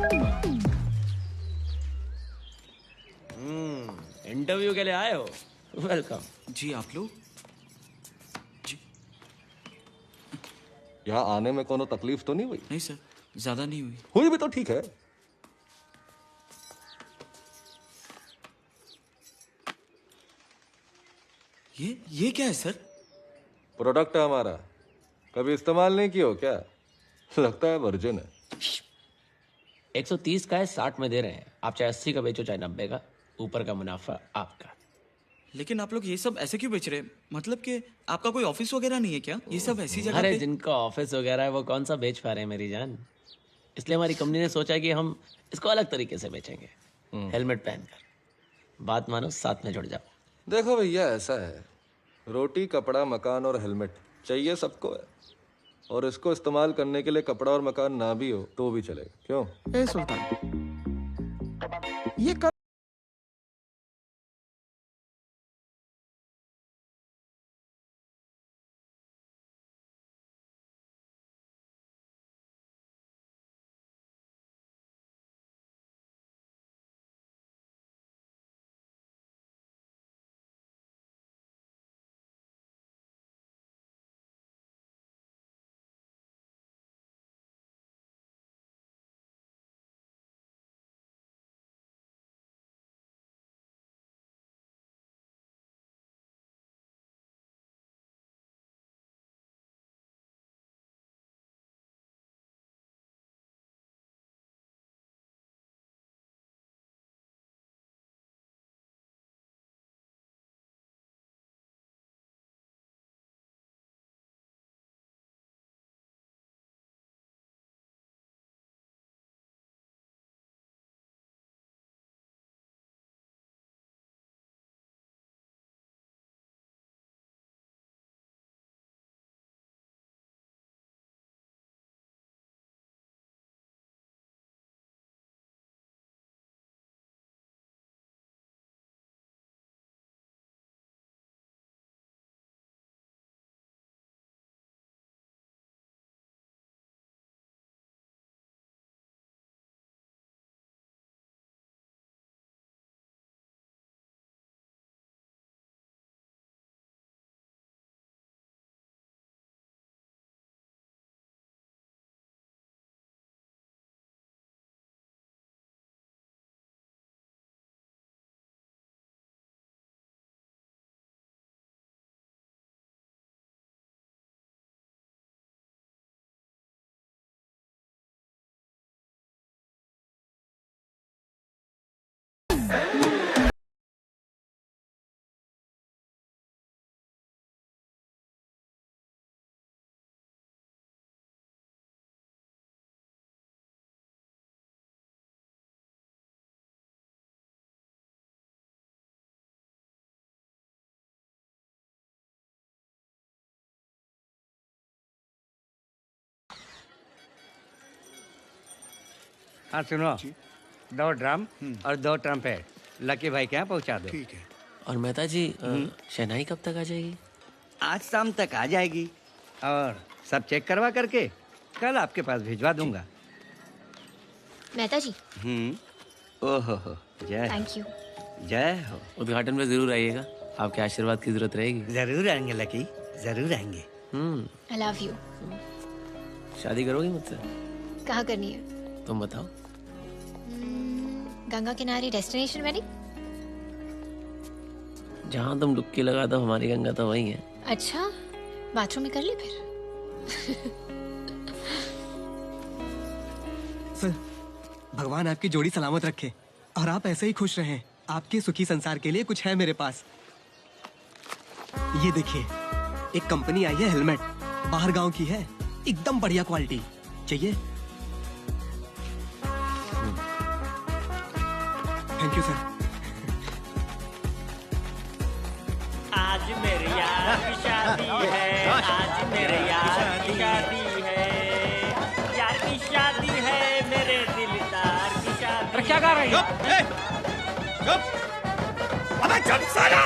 इंटरव्यू के लिए आए हो? वेलकम। जी आप लोग? यहाँ आने में कोनो तकलीफ तो नहीं हुई? नहीं सर, ज्यादा नहीं हुई। हुई भी तो ठीक है। ये क्या है सर? प्रोडक्ट है हमारा, कभी इस्तेमाल नहीं किया हो क्या? लगता है वर्जिन है। 130 का है, 60 में दे रहे हैं। आप चाहे 80 का बेचो चाहे 90 का, ऊपर का मुनाफा आपका। लेकिन आप लोग ये सब ऐसे क्यों बेच रहे हैं? मतलब कि आपका कोई ऑफिस वगैरह नहीं है क्या? ये सब ऐसी जगह अरे पे? जिनका ऑफिस वगैरह है वो कौन सा बेच पा रहे हैं मेरी जान। इसलिए हमारी कंपनी ने सोचा कि हम इसको अलग तरीके से बेचेंगे, हेलमेट पहनकर। बात मानो, साथ में जुड़ जाओ। देखो भैया, ऐसा है, रोटी कपड़ा मकान और हेलमेट चाहिए सबको है, और इसको इस्तेमाल करने के लिए कपड़ा और मकान ना भी हो तो भी चलेगा। क्यों? ए सुल्तान, ये कर हाँ सुनो, 2 ड्रम और 2 ट्रम्पेट लकी भाई के यहाँ पहुँचा दो। ठीक है। और मेहता जी शहनाई कब तक आ जाएगी? आज शाम तक आ जाएगी और सब चेक करवा करके कल आपके पास भिजवा दूंगा। मेहता जी। ओहो जय थैंक यू। जय हो। उद्घाटन में जरूर आइएगा, आपके आशीर्वाद की जरूरत रहेगी। जरूर आएंगे लकी, जरूर आएंगे। I love you. शादी करोगी मुझसे? कहाँ करनी है? तुम बताओ। गंगा किनारे डेस्टिनेशन वेडिंग। जहाँ तुम डुबकी लगा दो हमारी गंगा तो वही है। अच्छा, बाथरूम में कर ली फिर। सर, भगवान आपकी जोड़ी सलामत रखे और आप ऐसे ही खुश रहें। आपके सुखी संसार के लिए कुछ है मेरे पास। ये देखिए, एक कंपनी आई है हेलमेट, बाहर गांव की है, एकदम बढ़िया क्वालिटी। चाहिए? Thank you sir. आज मेरे यार की शादी है, आज मेरे यार की शादी है, यार की शादी है, मेरे दिलदार की शादी। अरे क्या गा रही है? अबे चुप साला!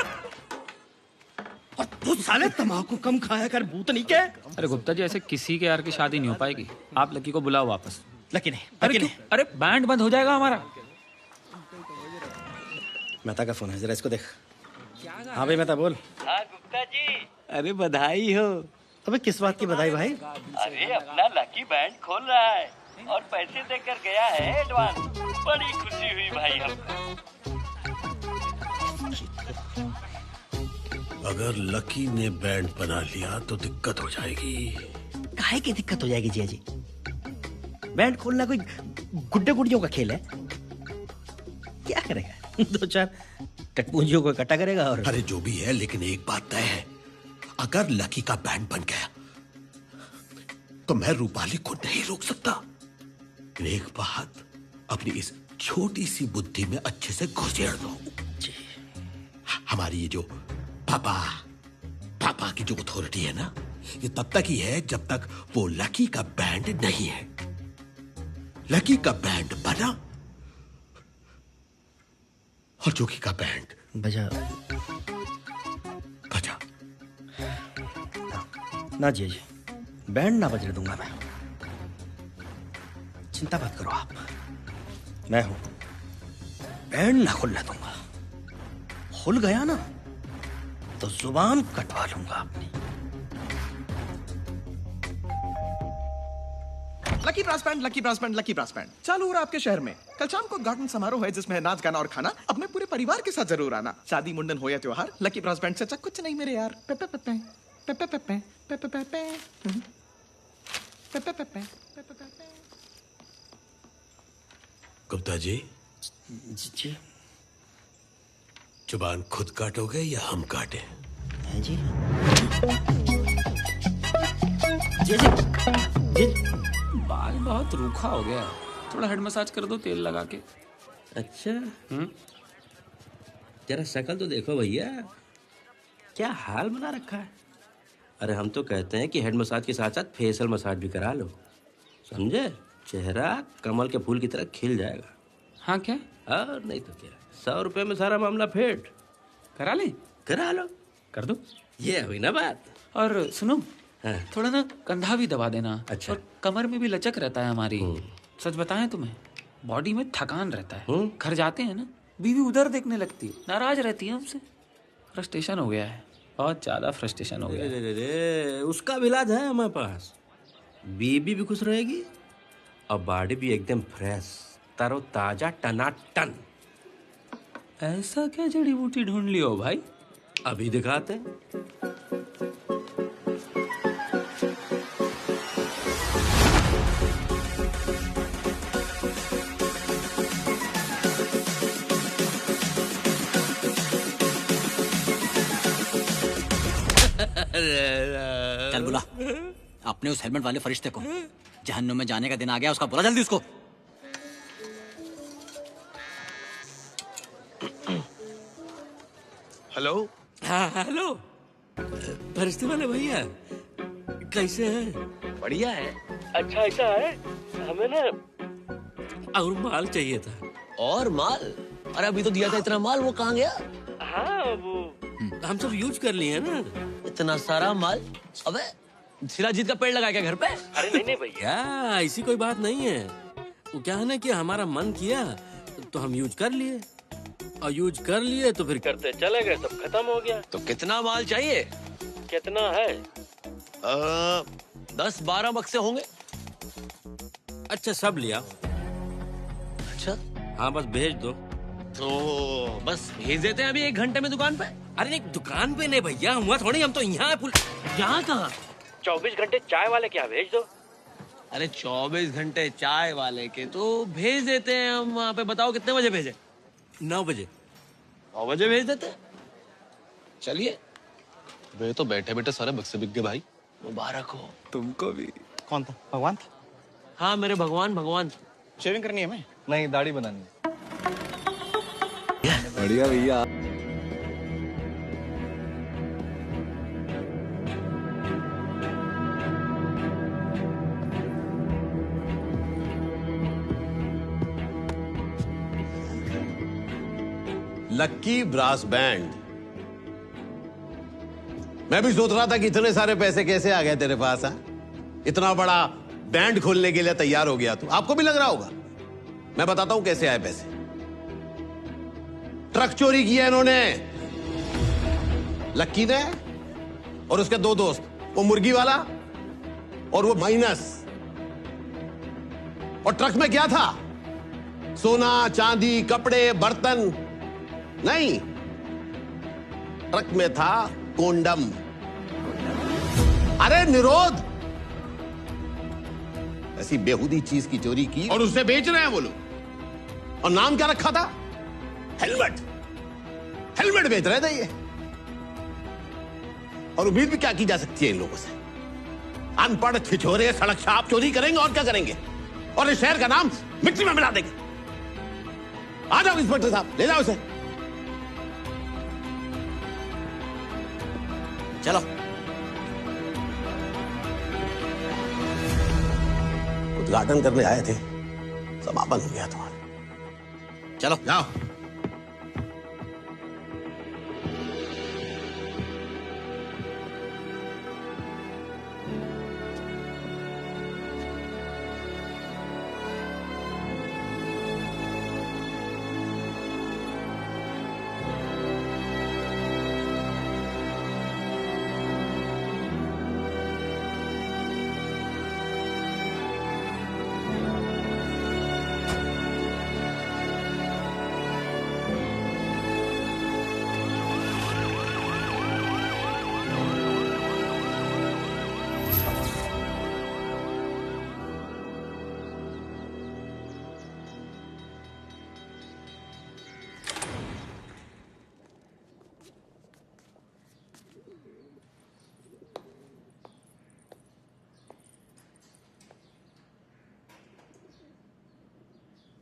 और तू साले तम्बाकू कम खाया कर, भूत नहीं के। अरे गुप्ता जी, ऐसे किसी के यार की शादी नहीं हो पाएगी। आप लकी को बुलाओ वापस। लकी नहीं, अरे क्यों? अरे बैंड बंद हो जाएगा हमारा। मेहता का फोन है, जरा इसको देख। हाँ भाई मेहता बोल। हाँ गुप्ता जी। अरे बधाई हो। अबे किस बात की बधाई भाई? अरे अपना लकी बैंड खोल रहा है और पैसे देकर गया है एडवांस। बड़ी खुशी हुई भाई हमको। अगर लकी ने बैंड बना लिया तो दिक्कत हो जाएगी। काहे की दिक्कत हो जाएगी जिया जी? बैंड खोलना कोई गुड्डे गुड़ियों का खेल है? क्या करेगा? 2-4 टकपूंजियों को इकट्ठा करेगा और। अरे जो भी है, लेकिन एक बात तय है, अगर लकी का बैंड बन गया तो मैं रूपाली को नहीं रोक सकता। लेकिन एक बात अपनी इस छोटी सी बुद्धि में अच्छे से घुसेड़ दो। हमारी ये जो पापा की जो अथॉरिटी है ना, ये तब तक ही है जब तक वो लकी का बैंड नहीं है। लकी का बैंड बना और जोगी का बैंड बजा ना जी जी, बैंड ना बजने दूंगा मैं। चिंता मत करो आप, मैं हूं। बैंड ना खुलने दूंगा। खुल गया ना तो जुबान कटवा लूंगा अपनी। Lucky brass band, lucky brass band, lucky brass band चालू हो रहा है आपके शहर में। कल शाम को उद्घाटन समारोह है जिसमें नाच गाना और खाना। अपने पूरे परिवार के साथ जरूर आना। शादी मुंडन हो या त्योहार, लकी ब्रास बैंड से अच्छा कुछ नहीं मेरे यार। पे पे पे पे पे पे पे पे पे पे पे पे पे पे पे। गुप्ता जी जी, जुबान खुद काटोगे या हम काटे? जी जी जी। बाल बहुत रूखा हो गया, थोड़ा हेड मसाज कर दो तेल लगा के। अच्छा, जरा शक्ल तो देखो भैया, क्या हाल बना रखा है। अरे हम तो कहते हैं कि हेड मसाज के साथ साथ फेशियल मसाज भी करा लो, समझे? चेहरा कमल के फूल की तरह खिल जाएगा। हाँ क्या? और नहीं तो क्या, 100 रुपए में सारा मामला फेट। करा ले? करा लो, कर दो। ये हुई ना बात। और सुनो, हाँ। थोड़ा ना कंधा भी दबा देना। अच्छा। और कमर में भी लचक रहता है हमारी। सच बताएं तुम्हें, बॉडी में थकान रहता है। घर जाते हैं ना, बीवी उधर देखने लगती है, नाराज रहती है हमसे। फ्रस्ट्रेशन हो गया है, बहुत ज्यादा फ्रस्ट्रेशन हो गया है। उसका भी इलाज है हमारे पास। बीबी भी खुश रहेगी और बॉडी भी एकदम फ्रेश, तरोताजा, टनाटन। ऐसा क्या जड़ी बूटी ढूंढ लियो भाई? अभी दिखाते हैं। चल बुला अपने उस हेलमेट वाले फरिश्ते को। जहन्नुम में जाने का दिन आ गया उसका, बुला जल्दी उसको। हेलो। हाँ हेलो, फरिश्ते वाले भैया कैसे हैं? बढ़िया है। अच्छा ऐसा है, हमें ना और माल चाहिए था। और माल? अरे अभी तो दिया था इतना माल, वो कहाँ गया? हाँ वो हम सब यूज कर लिए ना। इतना सारा माल? अबे शिलाजीत का पेड़ लगाया क्या घर पे? अरे नहीं भैया, ऐसी कोई बात नहीं है। वो क्या है ना कि हमारा मन किया तो हम यूज कर लिए, और यूज कर लिए तो फिर करते चले गए, सब खत्म हो गया। तो कितना माल चाहिए? कितना है? 10-12 बक्से होंगे। अच्छा सब लिया। अच्छा हाँ बस भेज दो। तो बस भेज देते हैं अभी 1 घंटे में दुकान पे। अरे एक दुकान पे नहीं भैया, हुआ थोड़ी, हम तो यहाँ है। यहाँ कहाँ? 24 घंटे चाय वाले क्या, भेज दो। अरे 24 घंटे चाय वाले के तो भेज देते हैं हम वहाँ पे। बताओ कितने बजे भेजे? 9 बजे। 9 बजे भेज देते हैं। चलिए। वे तो बैठे बैठे सारे बक्से बिक गए भाई। मुबारक हो। तुमको भी। कौन था? भगवान था? हाँ मेरे भगवान। शेविंग करनी है हमें? नहीं, दाढ़ी बनानी है। बढ़िया भैया। लक्की ब्रास बैंड। मैं भी सोच रहा था कि इतने सारे पैसे कैसे आ गए तेरे पास। इतना बड़ा बैंड खोलने के लिए तैयार हो गया तू। आपको भी लग रहा होगा। मैं बताता हूं कैसे आए पैसे। ट्रक चोरी किया इन्होंने, लक्की ने और उसके 2 दोस्त, वो मुर्गी वाला और वो माइनस। और ट्रक में क्या था? सोना, चांदी, कपड़े, बर्तन नहीं, ट्रक में था कोंडम। अरे निरोध। ऐसी बेहूदी चीज की चोरी की और उसे बेच रहे हैं वो लोग। और नाम क्या रखा था? हेलमेट। हेलमेट बेच रहे थे ये। और उम्मीद भी क्या की जा सकती है इन लोगों से? अनपढ़ छिछोरे सड़क छाप चोरी करेंगे और क्या करेंगे, और इस शहर का नाम मिट्टी में मिला देंगे। आ जाओ इंस्पेक्टर साहब, ले जाओ इसे। चलो। उद्घाटन करने आए थे, समापन हो गया तुम्हारा। चलो जाओ।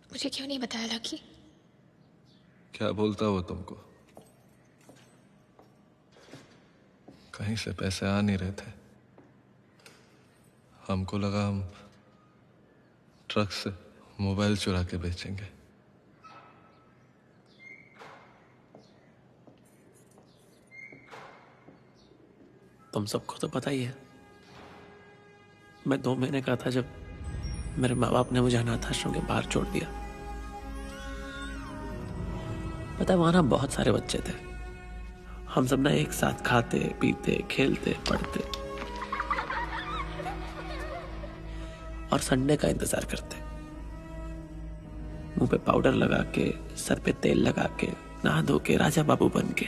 मुझे क्यों नहीं बताया लकी? क्या बोलता वो तुमको? कहीं से पैसे आ नहीं रहे थे। हमको लगा हम ट्रक से मोबाइल चुरा के बेचेंगे। तुम सबको तो पता ही है, मैं 2 महीने का था जब मेरे माँ बाप ने मुझे अनाथ आश्रम के बाहर छोड़ दिया। पता है वहां ना बहुत सारे बच्चे थे। हम सब ना एक साथ खाते पीते खेलते पढ़ते और संडे का इंतजार करते। मुंह पे पाउडर लगा के, सर पे तेल लगा के, नहा धो के राजा बाबू बन के,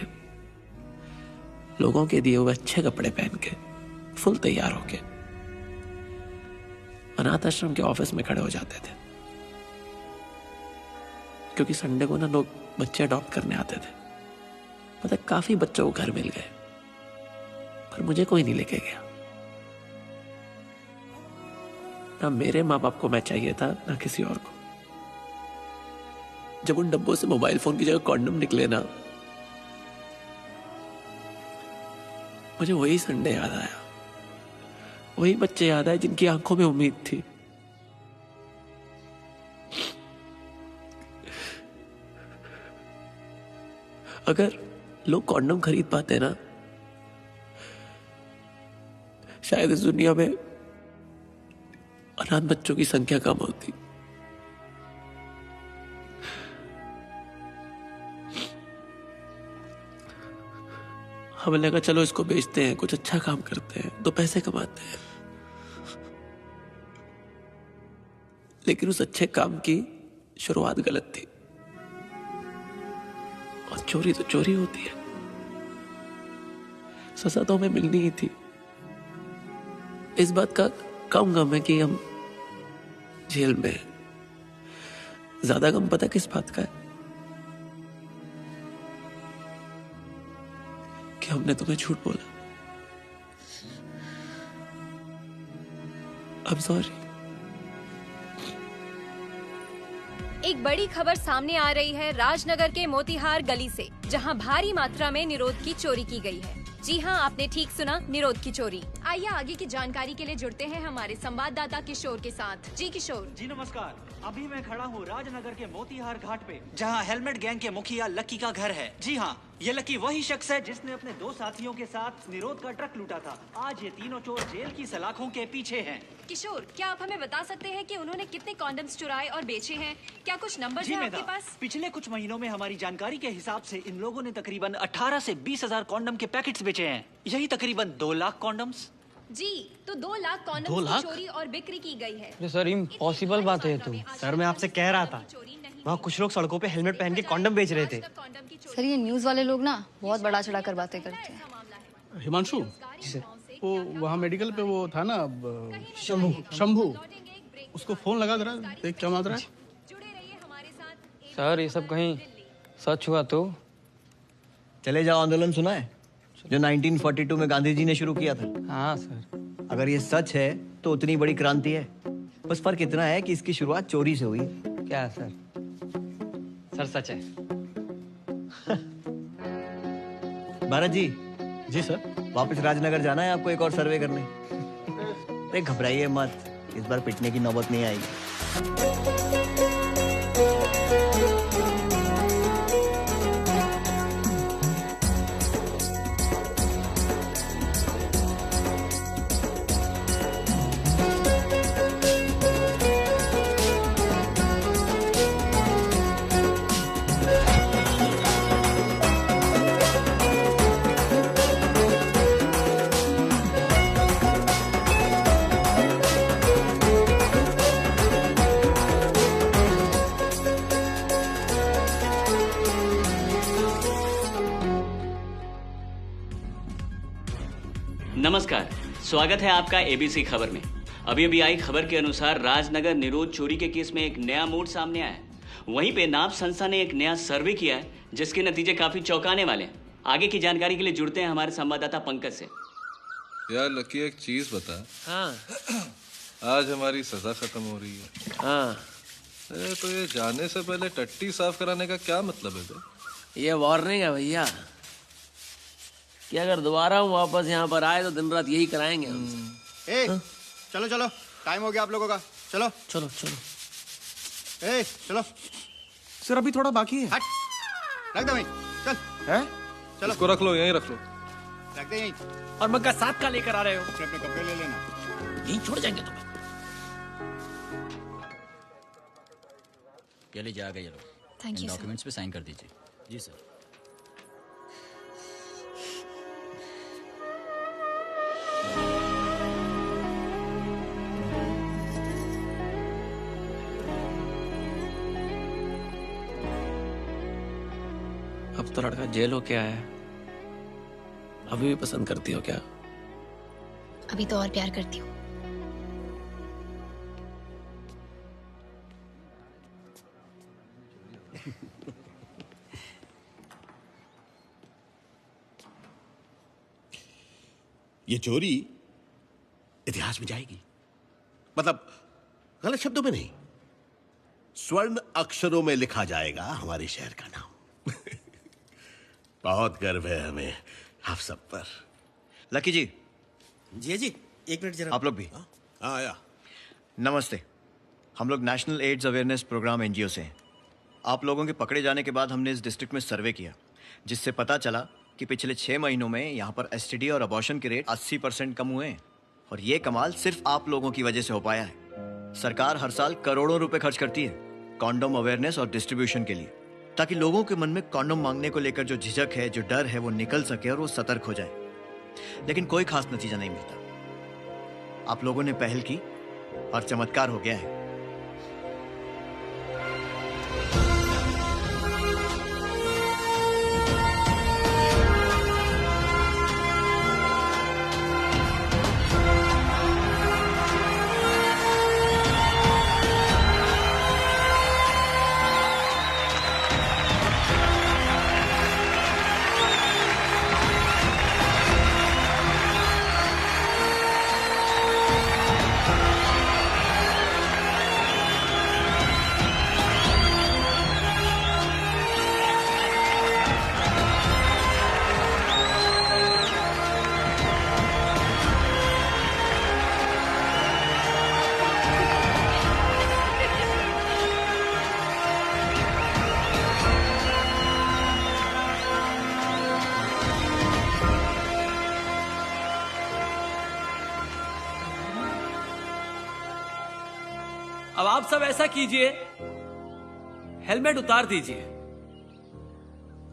लोगों के दिए हुए अच्छे कपड़े पहन के, फुल तैयार होके अनाथ आश्रम के ऑफिस में खड़े हो जाते थे। क्योंकि संडे को ना लोग बच्चे अडॉप्ट करने आते थे। पता है काफी बच्चों को घर मिल गए, पर मुझे कोई नहीं लेके गया। ना मेरे माँ बाप को मैं चाहिए था, ना किसी और को। जब उन डब्बों से मोबाइल फोन की जगह कॉन्डम निकले ना, मुझे वही संडे याद आया। वही बच्चे याद आए जिनकी आंखों में उम्मीद थी। अगर लोग कॉन्डम खरीद पाते ना, शायद इस दुनिया में अनाथ बच्चों की संख्या कम होती। हमें लगा चलो इसको बेचते हैं, कुछ अच्छा काम करते हैं, 2 पैसे कमाते हैं। लेकिन उस अच्छे काम की शुरुआत गलत थी। और चोरी तो चोरी होती है, सजा तो हमें मिलनी ही थी। इस बात का कम गम है कि हम जेल में हैं। ज्यादा गम पता किस बात का है? कि हमने तुम्हें झूठ बोला। I'm sorry। एक बड़ी खबर सामने आ रही है राजनगर के मोतीहार गली से, जहां भारी मात्रा में निरोध की चोरी की गई है। जी हां, आपने ठीक सुना, निरोध की चोरी। आइए आगे की जानकारी के लिए जुड़ते हैं हमारे संवाददाता किशोर के साथ। जी किशोर। जी नमस्कार। अभी मैं खड़ा हूँ राजनगर के मोतीहार घाट पे, जहाँ हेलमेट गैंग के मुखिया लक्की का घर है। जी हाँ, ये लक्की वही शख्स है जिसने अपने 2 साथियों के साथ निरोध का ट्रक लूटा था। आज ये तीनों चोर जेल की सलाखों के पीछे हैं। किशोर, क्या आप हमें बता सकते हैं कि उन्होंने कितने कॉन्डम्स चुराए और बेचे हैं? क्या कुछ नंबर है आपके पास? पिछले कुछ महीनों में हमारी जानकारी के हिसाब से इन लोगों ने तकरीबन 18 से 20 हजार कॉन्डम के पैकेट्स बेचे हैं। यही तकरीबन 2 लाख कॉन्डम्स। जी, तो 2 लाख कॉन्डम्स की चोरी और बिक्री की गई है। सर इम्पॉसिबल बात है। तो सर मैं आपसे कह रहा था, वहाँ कुछ लोग सड़कों पे हेलमेट पहन के कॉन्डम बेच रहे थे। सर ये न्यूज वाले लोग ना बहुत बड़ा चढ़ा कर बातें करते हैं। हिमांशु, वो वहाँ मेडिकल पे वो था ना शंभू, उसको फोन लगा जरा, देख क्या मात रहा है। सर ये सब कहीं सच हुआ तो चले जाओ आंदोलन सुना है जो 1942 में गांधी जी ने शुरू किया था? हाँ सर। अगर ये सच है तो उतनी बड़ी क्रांति है। बस फर्क इतना है कि इसकी शुरुआत चोरी से हुई। क्या सर? सर सच है। भारत जी। जी सर। वापस राजनगर जाना है आपको एक और सर्वे करने। अरे घबराइए मत, इस बार पिटने की नौबत नहीं आएगी। नमस्कार, स्वागत है आपका एबीसी खबर में। अभी अभी आई खबर के अनुसार राजनगर निरोध चोरी के केस में एक नया मोड़ सामने आया है। वहीं पे नाप संस्था ने एक नया सर्वे किया है जिसके नतीजे काफी चौंकाने वाले हैं। आगे की जानकारी के लिए जुड़ते हैं हमारे संवाददाता पंकज से। यार लकी, एक चीज बता। हाँ। आज हमारी सजा खत्म हो रही है। हाँ। तो ये जाने से पहले टट्टी साफ कराने का क्या मतलब है बे? ये वार्निंग है भैया कि अगर दोबारा हम वापस यहाँ पर आए तो दिन रात यही कराएंगे हमसे। चलो चलो, टाइम हो गया आप लोगों का। चलो चलो चलो। चलो सर, अभी थोड़ा बाकी है। हट, रख दो वहीं। चल है? चलो इसको रख लो, यहीं रख लो। रख दे यहीं। और मग्गा साथ का लेकर आ रहे हो? अपने अपने कपड़े ले लेना। यहीं छोड़ जाएंगे तुम्हें। ये लीजिए, आ गए ये लोग। Thank you, sir. डॉक्यूमेंट्स पे साइन कर दीजिए। जी सर। अब तो लड़का जेल हो के आया है, अभी भी पसंद करती हो क्या? अभी तो और प्यार करती हूँ। ये चोरी इतिहास में जाएगी। मतलब गलत शब्दों में नहीं, स्वर्ण अक्षरों में लिखा जाएगा हमारे शहर का नाम। बहुत गर्व है हमें आप सब पर। लकी जी। जी जी, एक मिनट जरा। आप लोग भी। हाँ आया। नमस्ते, हम लोग national AIDS awareness programme NGO से हैं। आप लोगों के पकड़े जाने के बाद हमने इस डिस्ट्रिक्ट में सर्वे किया, जिससे पता चला कि पिछले 6 महीनों में यहाँ पर एसटीडी और अबॉर्शन के रेट 80% कम हुए हैं। और ये कमाल सिर्फ आप लोगों की वजह से हो पाया है। सरकार हर साल करोड़ों रुपए खर्च करती है कॉन्डोम अवेयरनेस और डिस्ट्रीब्यूशन के लिए, ताकि लोगों के मन में कॉन्डोम मांगने को लेकर जो झिझक है, जो डर है, वो निकल सके और वो सतर्क हो जाए। लेकिन कोई खास नतीजा नहीं मिलता। आप लोगों ने पहल की और चमत्कार हो गया है। अब आप सब ऐसा कीजिए, हेलमेट उतार दीजिए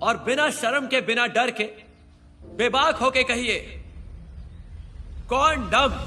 और बिना शर्म के, बिना डर के, बेबाक होके कहिए, कॉन्डम।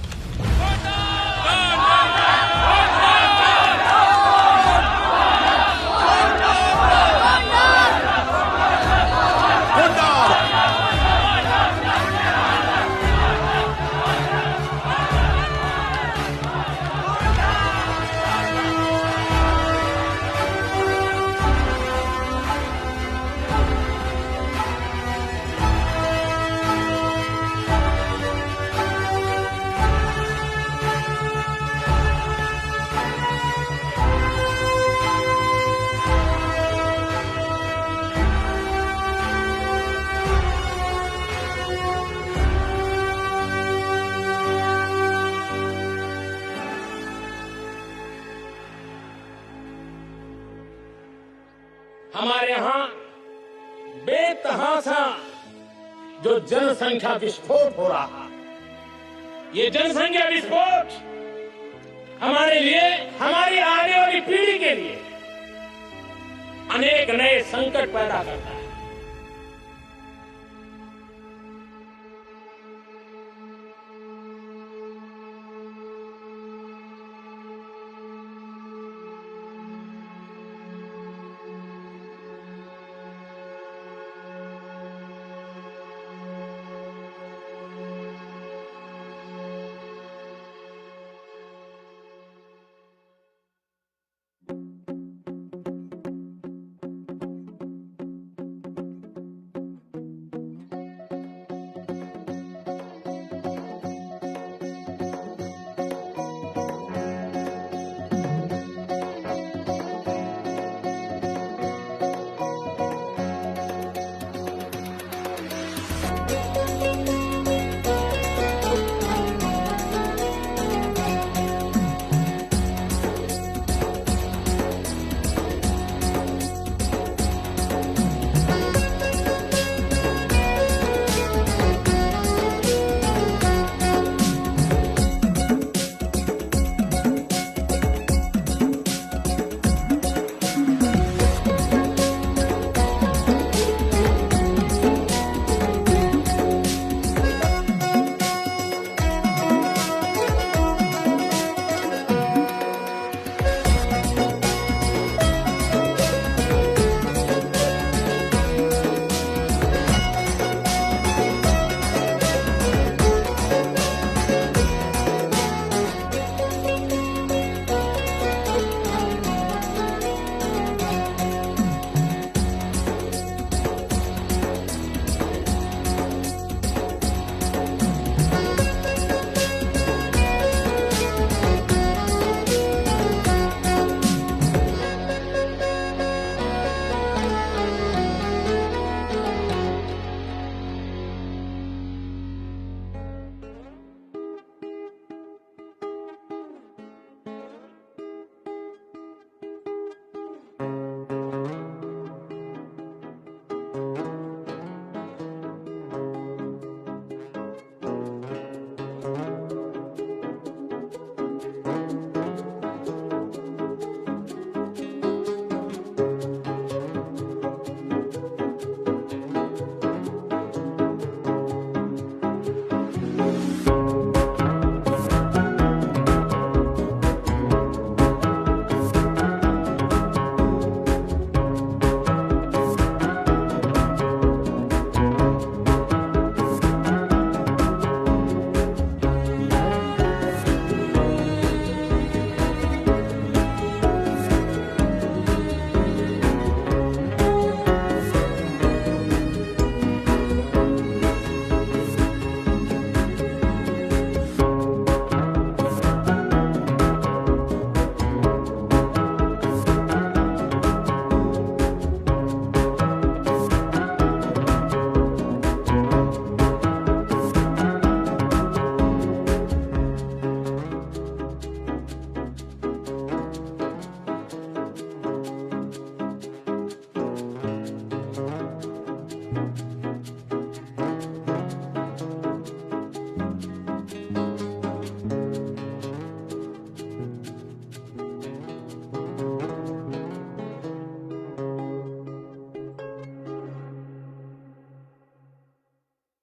हमारे यहाँ बेतहासा जो जनसंख्या विस्फोट हो रहा है, ये जनसंख्या विस्फोट हमारे लिए, हमारी आने वाली पीढ़ी के लिए अनेक नए संकट पैदा करता है। है।